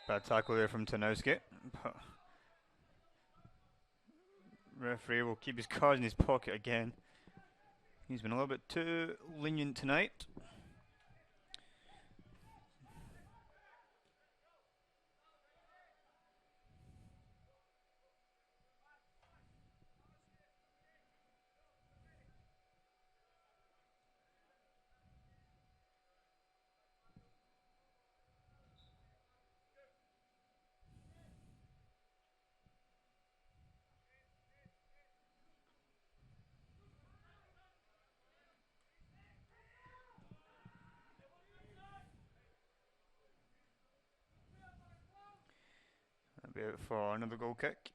Bad tackle there from Tanowski. Referee will keep his cards in his pocket again. He's been a little bit too lenient tonight. That'll be out for another goal kick.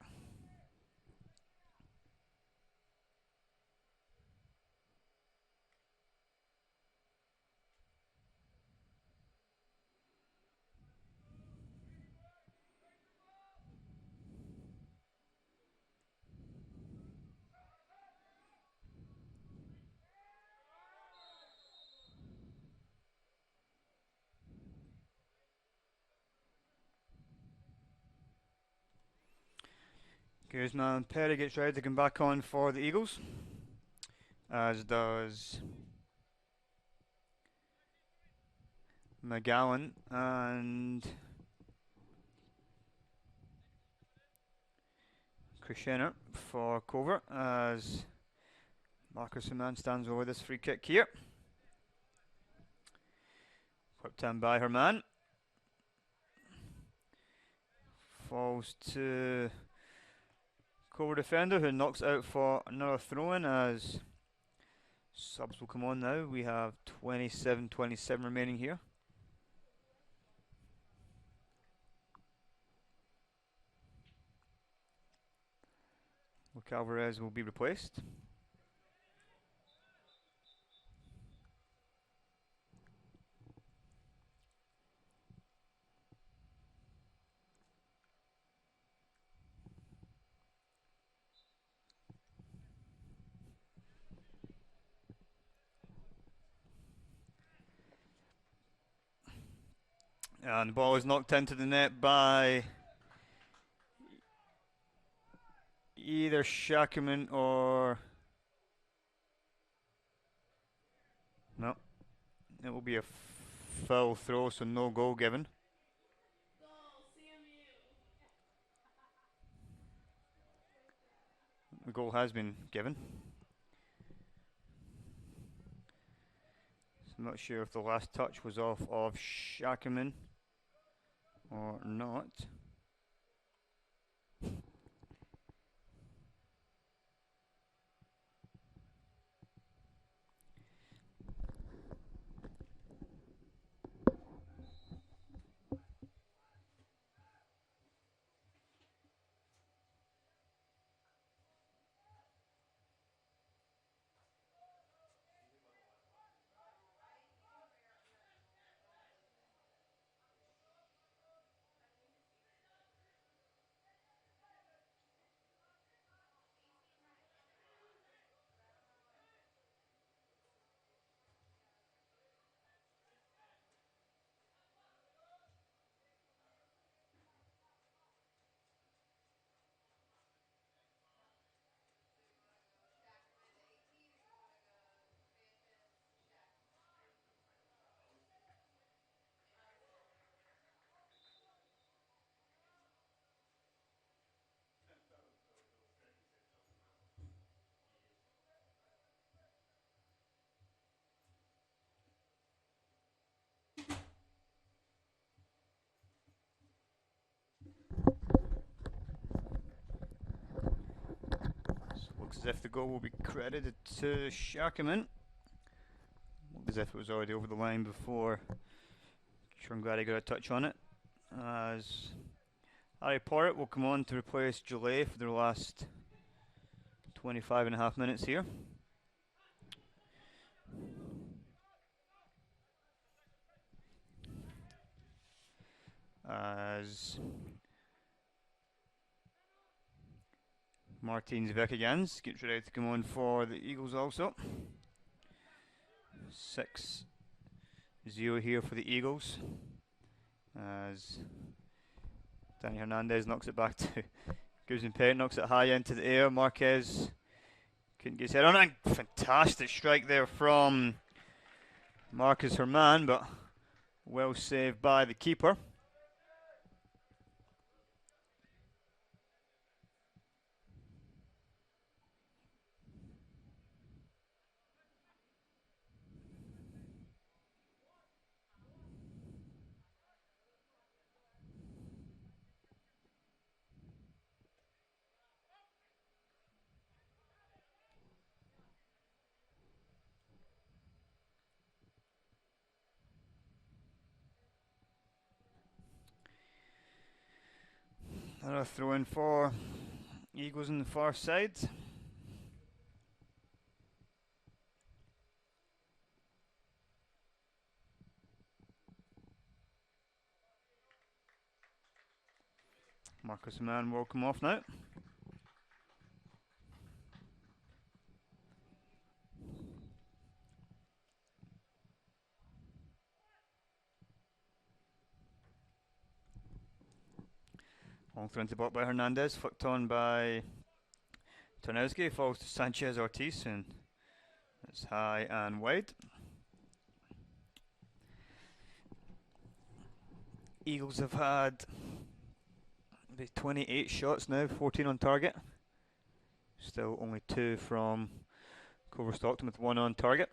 Guzman Perry gets ready to come back on for the Eagles, as does McGowan and Kushner for Culver, as Marcus Herman stands over this free kick here. Whipped in by Herman. Falls to Culver defender, who knocks out for another throw-in, as subs will come on now. We have 27 remaining here. Alvarez will be replaced. And the ball is knocked into the net by either Shackerman or... No. It will be a foul throw, so no goal given. The goal has been given. So I'm not sure if the last touch was off of Shackerman or not. Looks as if the goal will be credited to Sharkaman. Looked as if it was already over the line before Trungrady got a touch on it. As Harry Porritt will come on to replace Gillet for their last 25.5 minutes here. As Martins Vekagans gets ready to come on for the Eagles also. 6-0 here for the Eagles. As Danny Hernandez knocks it back to Guzman Pettit, knocks it high into the air. Marquez couldn't get his head on it. Fantastic strike there from Marcus Herman, but well saved by the keeper. Another throw in for Eagles on the far side. Marcus Mann will come off now. Long throw into the block by Hernandez, flicked on by Tarnowski, falls to Sanchez Ortiz, and it's high and wide. Eagles have had 28 shots now, 14 on target. Still only 2 from Culver-Stockton with 1 on target.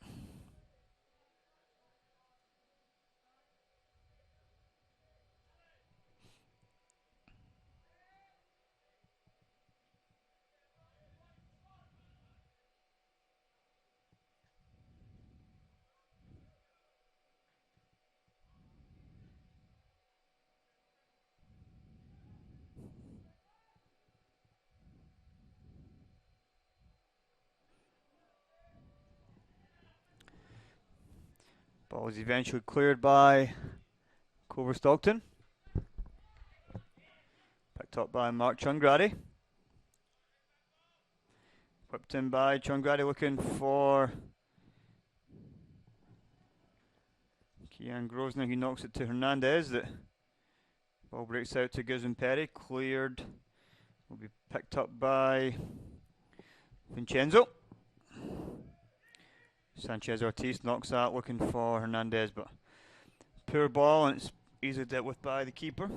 Ball is eventually cleared by Culver-Stockton. Picked up by Mark Trungrady. Whipped in by Trungrady, looking for Kian Grosner. He knocks it to Hernandez. The ball breaks out to Guzman Pettit. Cleared. Will be picked up by Vincenzo. Sanchez Ortiz knocks that, looking for Hernandez, but poor ball, and it's easily dealt with by the keeper.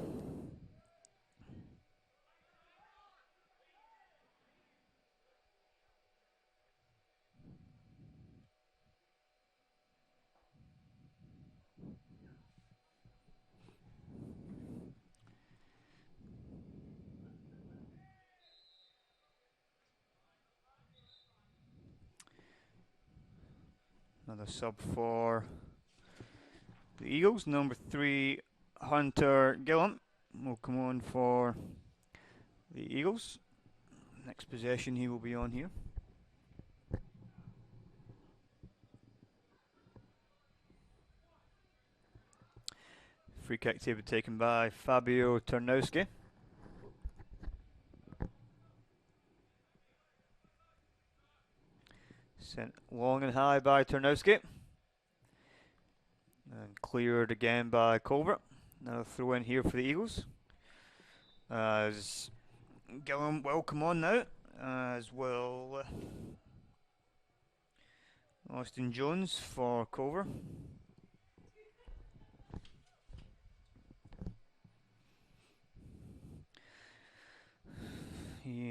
Another sub for the Eagles. Number 3, Hunter Gillum will come on for the Eagles. Next possession he will be on here. Free kick to be taken by Fabio Tarnowski. Sent long and high by Tarnowski. And cleared again by Culver. Now throw in here for the Eagles. As Gillum will come on now. As will Austin Jones for Culver.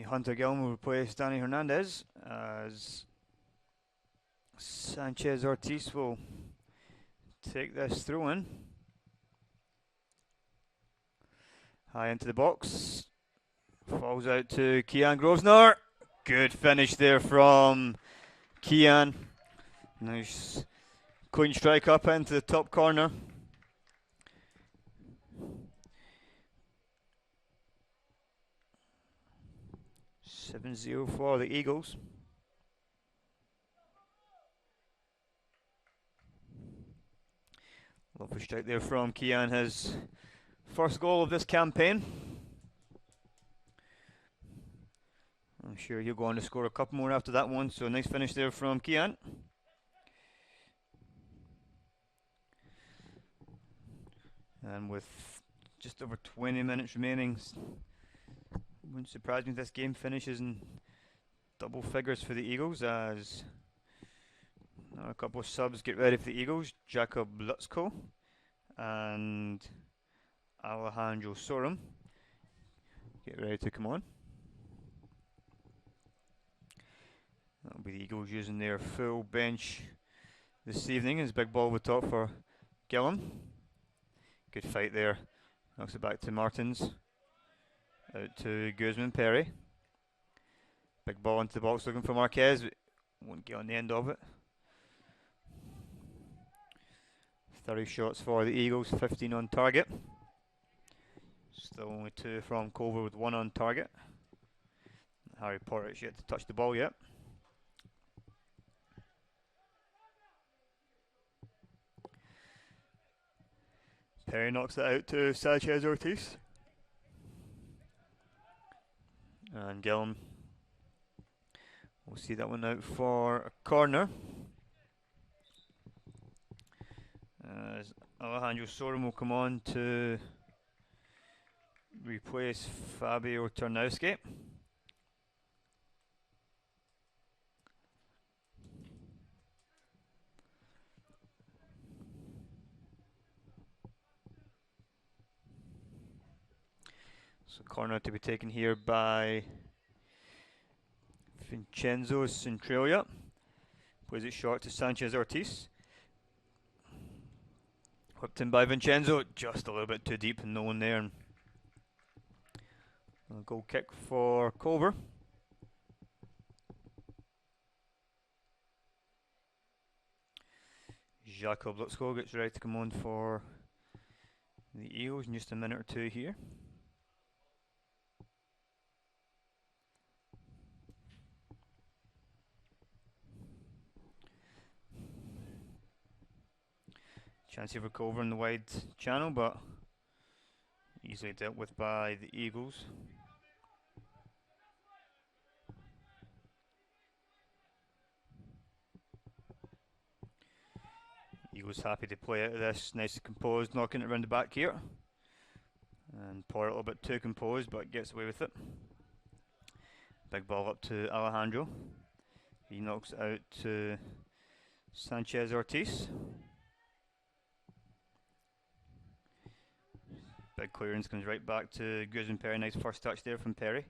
Hunter Gillum will replace Danny Hernandez as Sanchez Ortiz will take this throw in. High into the box. Falls out to Kian Grosvenor. Good finish there from Kian. Nice clean strike up into the top corner. "7-0 for the Eagles. Lovely strike there from Kian, his first goal of this campaign. I'm sure he'll go on to score a couple more after that one, so nice finish there from Kian. And with just over 20 minutes remaining, wouldn't surprise me if this game finishes in double figures for the Eagles, as a couple of subs get ready for the Eagles. Jakob Lutzko and Alejandro Sorum get ready to come on. That'll be the Eagles using their full bench this evening as big ball over top for Gillum. Good fight there. Knocks it back to Martins. Out to Guzman Perry. Big ball into the box looking for Marquez. Won't get on the end of it. 30 shots for the Eagles, 15 on target. Still only 2 from Culver with 1 on target. Harry Porter's yet to touch the ball yet. Perry knocks it out to Sanchez Ortiz. And Gillum will see that one out for a corner. As Alejandro Sorum will come on to replace Fabio Tarnowski. So corner to be taken here by Vincenzo Centralia. Plays it short to Sanchez Ortiz. Whipped in by Vincenzo, just a little bit too deep and no one there. And a goal kick for Culver. Jakob Lutzko gets ready to come on for the Eagles in just a minute or two here. Chance here for Culver in the wide channel, but easily dealt with by the Eagles. Eagles happy to play out of this, nice and composed, knocking it around the back here. And Porter a little bit too composed, but gets away with it. Big ball up to Alejandro. He knocks it out to Sanchez Ortiz. Big clearance comes right back to Guzman Perry. Nice first touch there from Perry.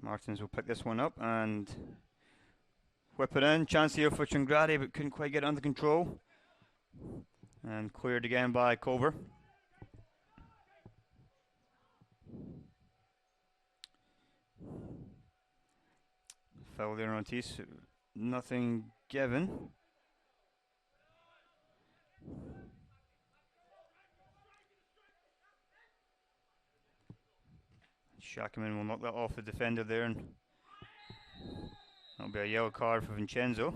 Martins will pick this one up and whip it in. Chance here for Changradi, but couldn't quite get it under control. And cleared again by Culver. Foul there on Ortiz. Nothing given. Shakaman will knock that off the defender there, and that'll be a yellow card for Vincenzo.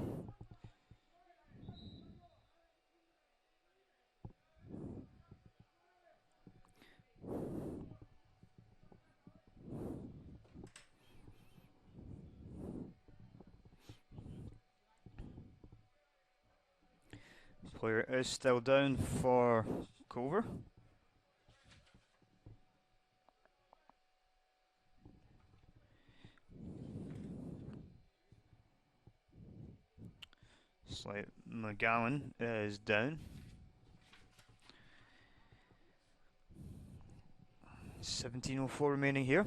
Player is still down for Culver. Slight McGowan is down. 17:04 remaining here.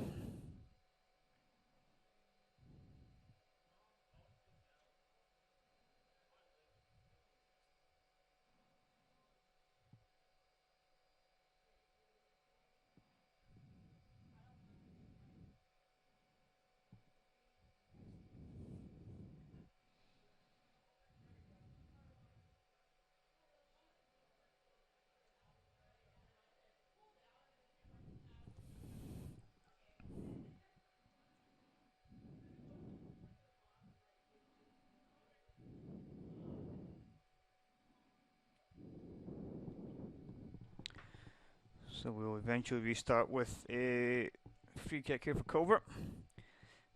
So we'll eventually restart with a free kick here for Culver.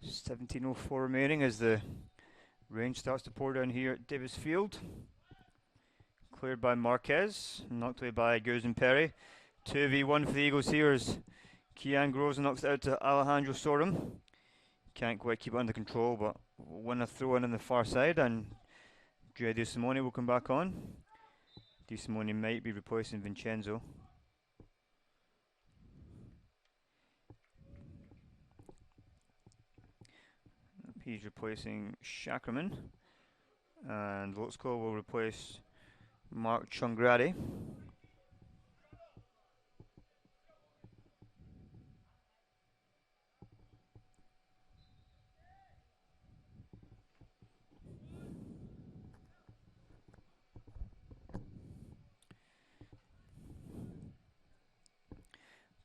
17:04 remaining as the rain starts to pour down here at Davis Field. Cleared by Marquez, knocked away by Guzman Perry. 2v1 for the Eagles here as Kian Groves knocks it out to Alejandro Sorum. Can't quite keep it under control, but win a throw in on the far side, and Dre DeSimone will come back on. DeSimone might be replacing Vincenzo. He's replacing Shakraman, and Lotsko will replace Mark Chungradi.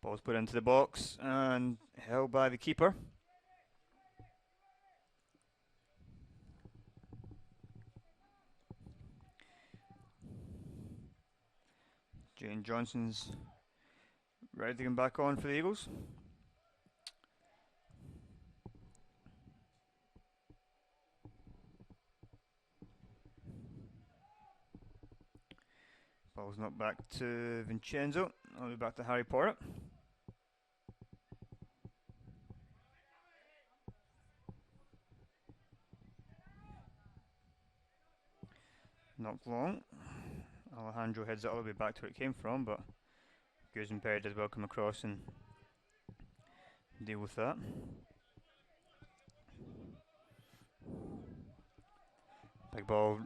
Ball's put into the box and held by the keeper. Jane Johnson's ready to come back on for the Eagles. Ball's not back to Vincenzo. I'll be back to Harry Porter. Knocked long. Alejandro heads it all the way back to where it came from, but Guzman Perry does well come across and deal with that. Big ball,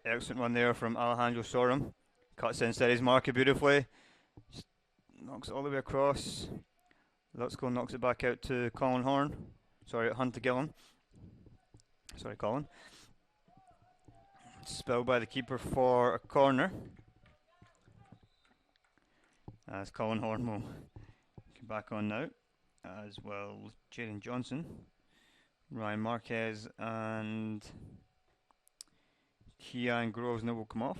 excellent one there from Alejandro Sorum. Cuts inside his marker beautifully. Just knocks it all the way across. Lutsko knocks it back out to Colin Horn. Sorry, Hunter Gillen. Sorry, Colin. Spilled by the keeper for a corner. As Colin Horn will come back on now, as well Jaden Johnson, Ryan Marquez, and Kian Groves now will come off.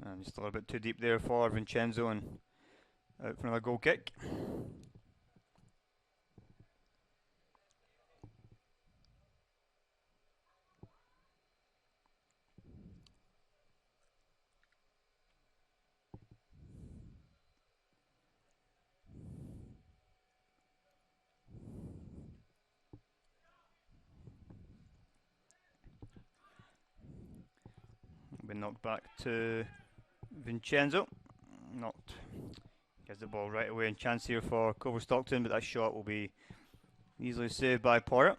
And just a little bit too deep there for Vincenzo, and out for another goal kick. Been knocked back to Vincenzo. Knocked. Gets the ball right away, and chance here for Culver-Stockton, but that shot will be easily saved by Porter.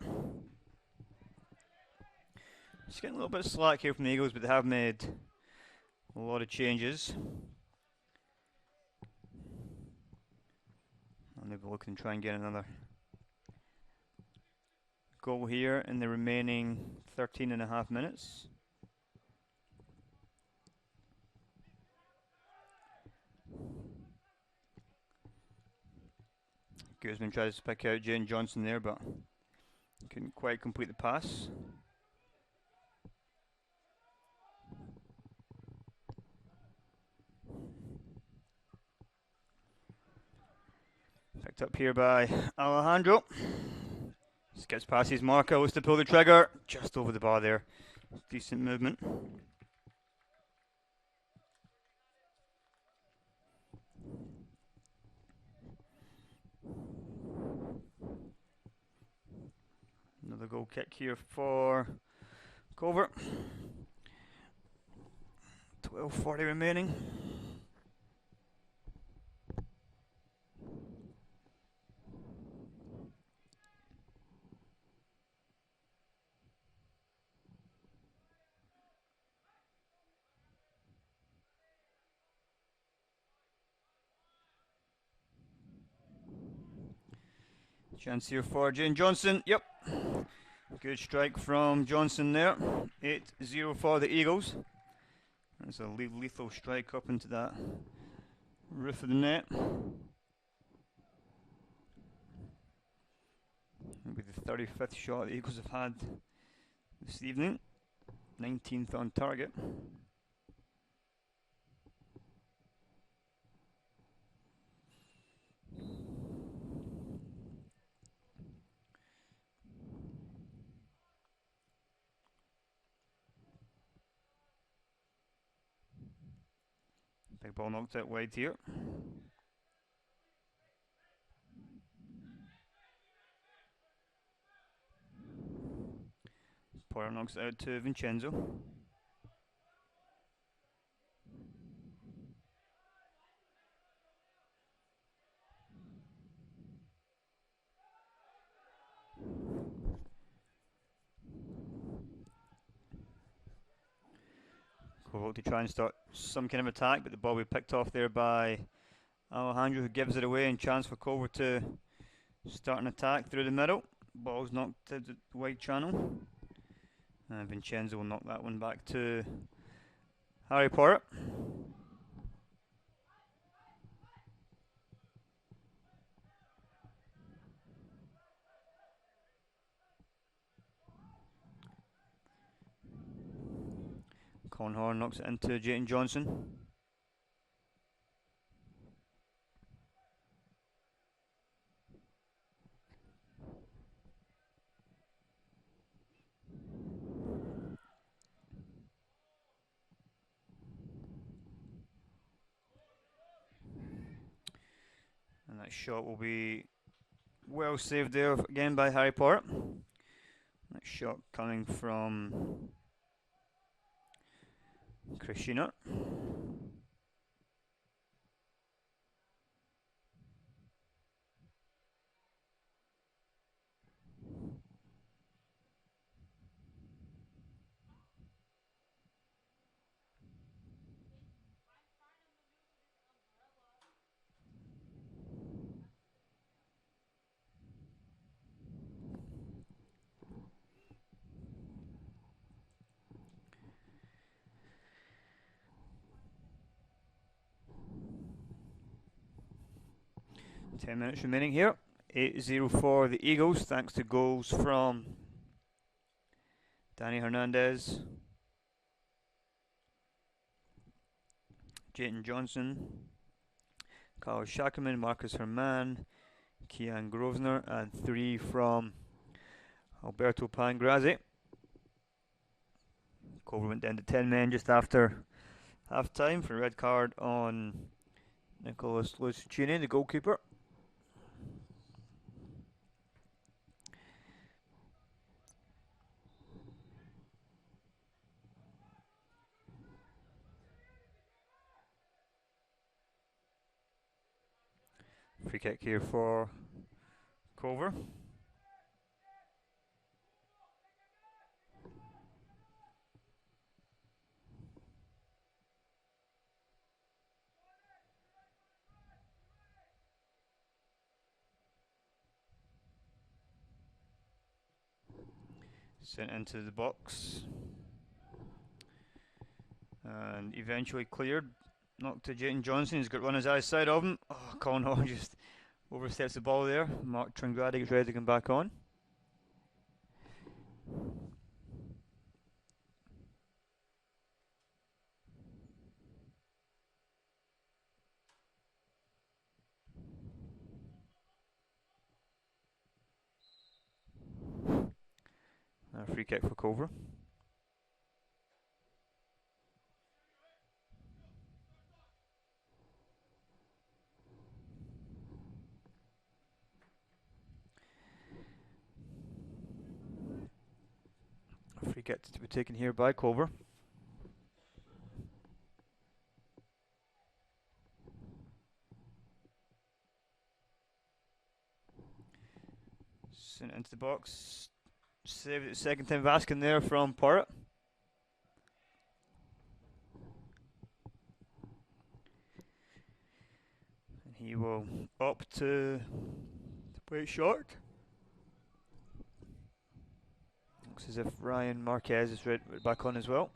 Just getting a little bit of slack here from the Eagles, but they have made a lot of changes. And they'll be looking to try and get another goal here in the remaining 13.5 minutes. Guzman tries to pick out Jane Johnson there, but couldn't quite complete the pass. Picked up here by Alejandro. Just gets past his marker, looks to pull the trigger. Just over the bar there. Decent movement. Another goal kick here for Culver. 12:40 remaining. Chance here for Jane Johnson. Yep. Good strike from Johnson there. 8-0 for the Eagles. That's a lethal strike up into that roof of the net. It'll be the 35th shot the Eagles have had this evening. 19th on target. Big ball knocked out wide here. Porter knocks it out to Vincenzo. Koval to try and start some kind of attack, but the ball will be picked off there by Alejandro, who gives it away, and chance for Culver to start an attack through the middle. Ball's knocked to the wide channel. And Vincenzo will knock that one back to Harry Porter. Conhorn knocks it into Jayton Johnson. And that shot will be well saved there again by Harry Porter. That shot coming from Krishina. Ten minutes remaining here. 8-0 for the Eagles, thanks to goals from Danny Hernandez, Jayton Johnson, Carl Schackerman, Marcus Herman, Kian Grosvenor, and 3 from Alberto Pangrazzi. Culver went down to 10 men just after half time for a red card on Nicholas Lucicini, the goalkeeper. Free kick here for Culver. Sent into the box and eventually cleared. Knocked to Jayton Johnson. He's got runners outside of him. Oh, Colin Hall just oversteps the ball there. Mark Tringradi gets ready to come back on. A free kick for Culver. A free kick to be taken here by Culver. Sent into the box. Saved it second time Vaskin there from Porritt. And he will up to play it short. Looks as if Ryan Marquez is back on as well.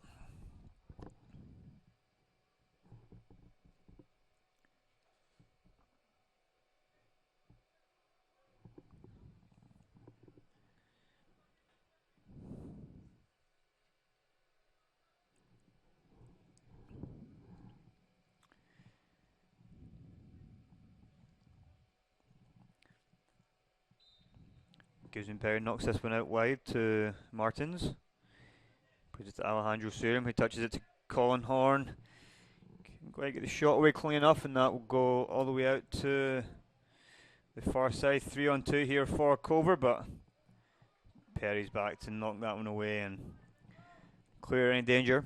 Perry knocks this one out wide to Martins. Puts it to Alejandro Surim, who touches it to Colin Horn. Can't quite get the shot away clean enough, and that will go all the way out to the far side. 3-on-2 here for Culver, but Perry's back to knock that one away and clear any danger.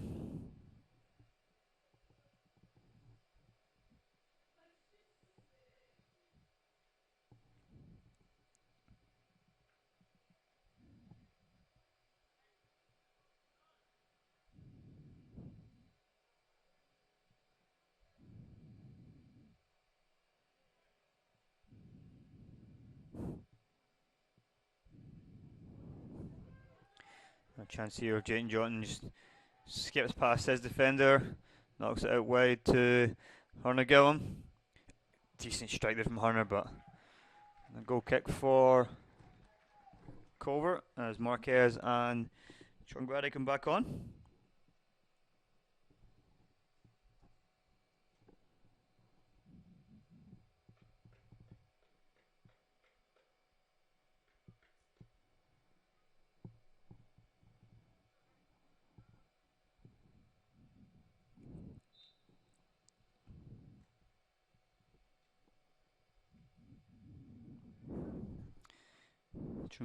A chance here of Jayton Johnson just skips past his defender, knocks it out wide to Horner Gillum. Decent strike there from Horner, but a goal kick for Culver as Marquez and Sean Grady come back on.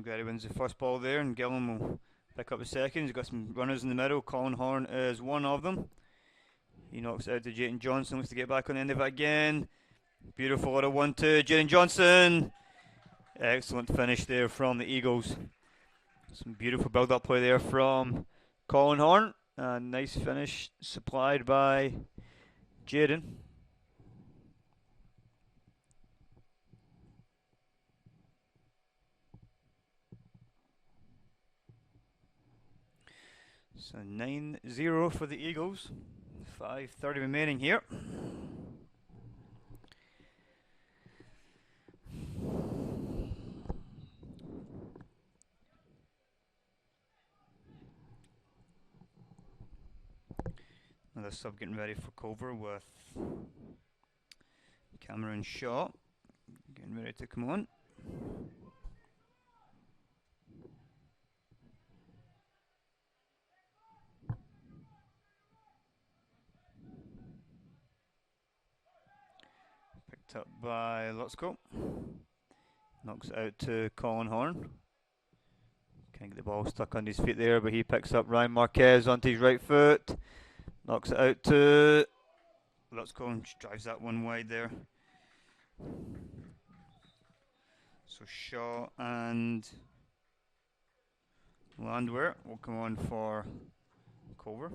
Grady wins the first ball there, and Gillum will pick up the second. He's got some runners in the middle. Colin Horn is one of them. He knocks it out to Jayton Johnson, looks to get back on the end of it again. Beautiful little 1-2. Jayton Johnson. Excellent finish there from the Eagles. Some beautiful build-up play there from Colin Horn. And nice finish supplied by Jayden. So 9-0 for the Eagles. 5:30 remaining here. Another sub getting ready for Culver with Cameron Shaw getting ready to come on. Picked up by Lutzko. Knocks it out to Colin Horn. Can't get the ball stuck on his feet there, but he picks up Ryan Marquez onto his right foot. Knocks it out to Lutzko and drives that one wide there. So Shaw and Landwehr will come on for Culver.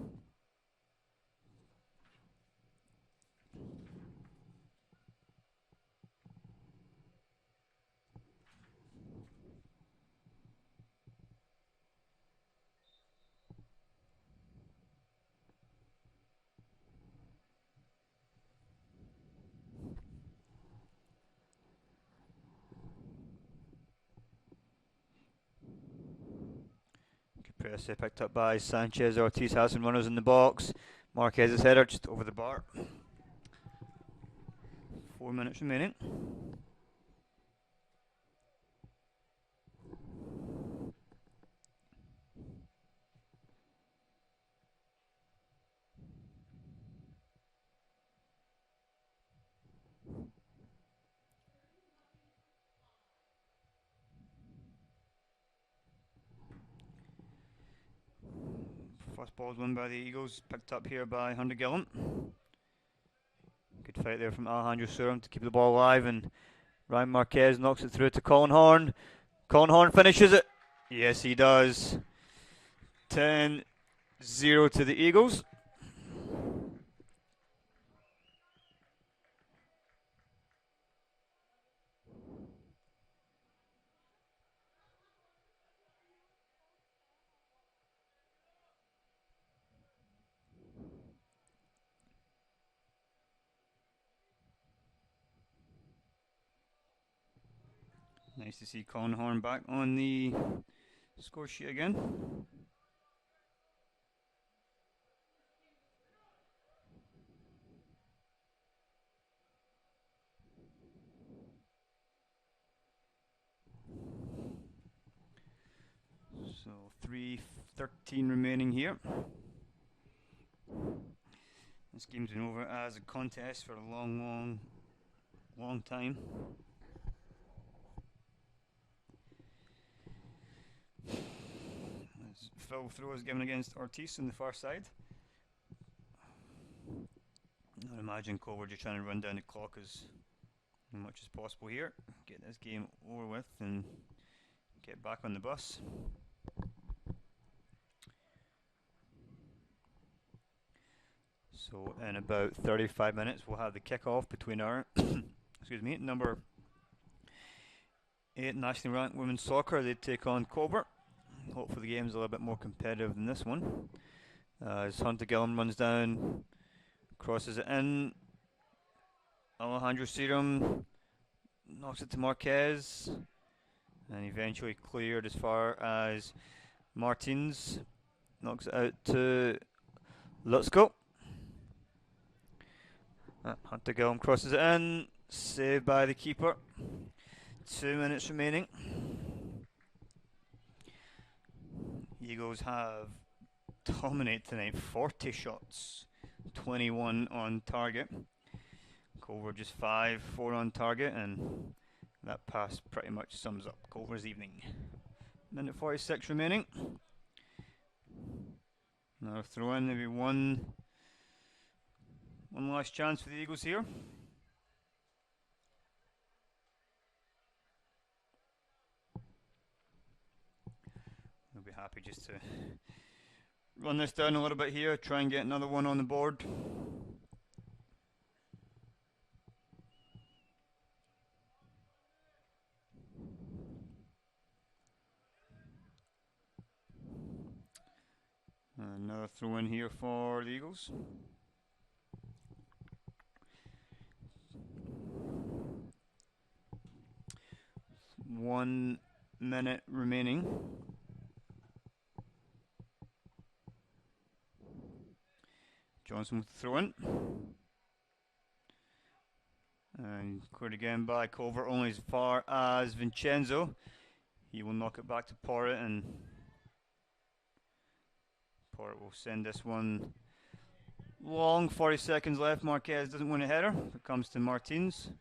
Press picked up by Sanchez. Ortiz has some runners in the box. Marquez's header just over the bar. 4 minutes remaining. First ball's won by the Eagles, picked up here by Hunter Gillum. Good fight there from Alejandro Surim to keep the ball alive, and Ryan Marquez knocks it through to Colin Horn. Colin Horn finishes it. Yes, he does. 10-0 to the Eagles. Nice to see Colin Horn back on the score sheet again. So 3:13 remaining here. This game's been over as a contest for a long time. As Phil throw is given against Ortiz on the far side. I imagine Culver just trying to run down the clock as much as possible here. Get this game over with and get back on the bus. So in about 35 minutes we'll have the kickoff between our number 8 nationally ranked women's soccer. They take on Culver. Hopefully the game's a little bit more competitive than this one. As Hunter Gillum runs down, crosses it in. Alejandro Serum knocks it to Marquez, and eventually cleared as far as Martins knocks it out to Lutsko. Hunter Gillum crosses it in, saved by the keeper. 2 minutes remaining. Eagles have dominated tonight, 40 shots, 21 on target. Culver just 5, 4 on target, and that pass pretty much sums up Culver's evening. Minute 46 remaining. Another throw in, maybe one last chance for the Eagles here. We'll be happy just to run this down a little bit here, try and get another one on the board. Another throw in here for the Eagles. One minute remaining. Johnson with the throw in. And cleared again by Culver, only as far as Vincenzo. He will knock it back to Porritt, and Porritt will send this one long. 40 seconds left. Marquez doesn't win a header. It comes to Martins.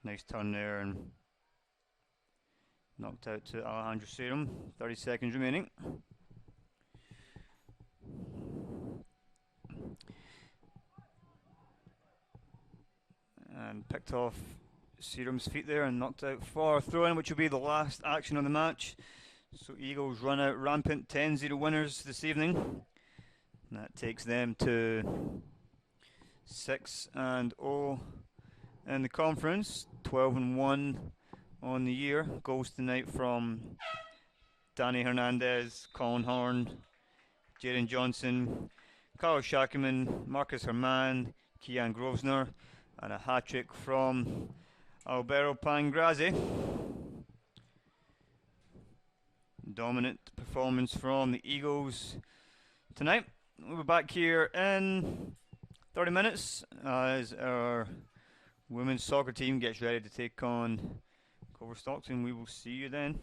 Nice turn there and knocked out to Alejandro Serum. 30 seconds remaining. And picked off Serum's feet there and knocked out for throw-in, which will be the last action of the match. So Eagles run out rampant, 10-0 winners this evening. And that takes them to 6-0 in the conference, 12-1 on the year. Goals tonight from Danny Hernandez, Colin Horn, Jaden Johnson, Carl Shackman, Marcus Herman, Kian Grosvenor, and a hat-trick from Alberto Pangrazzi. Dominant performance from the Eagles tonight. We'll be back here in 30 minutes as our women's soccer team gets ready to take on Culver-Stockton. We will see you then.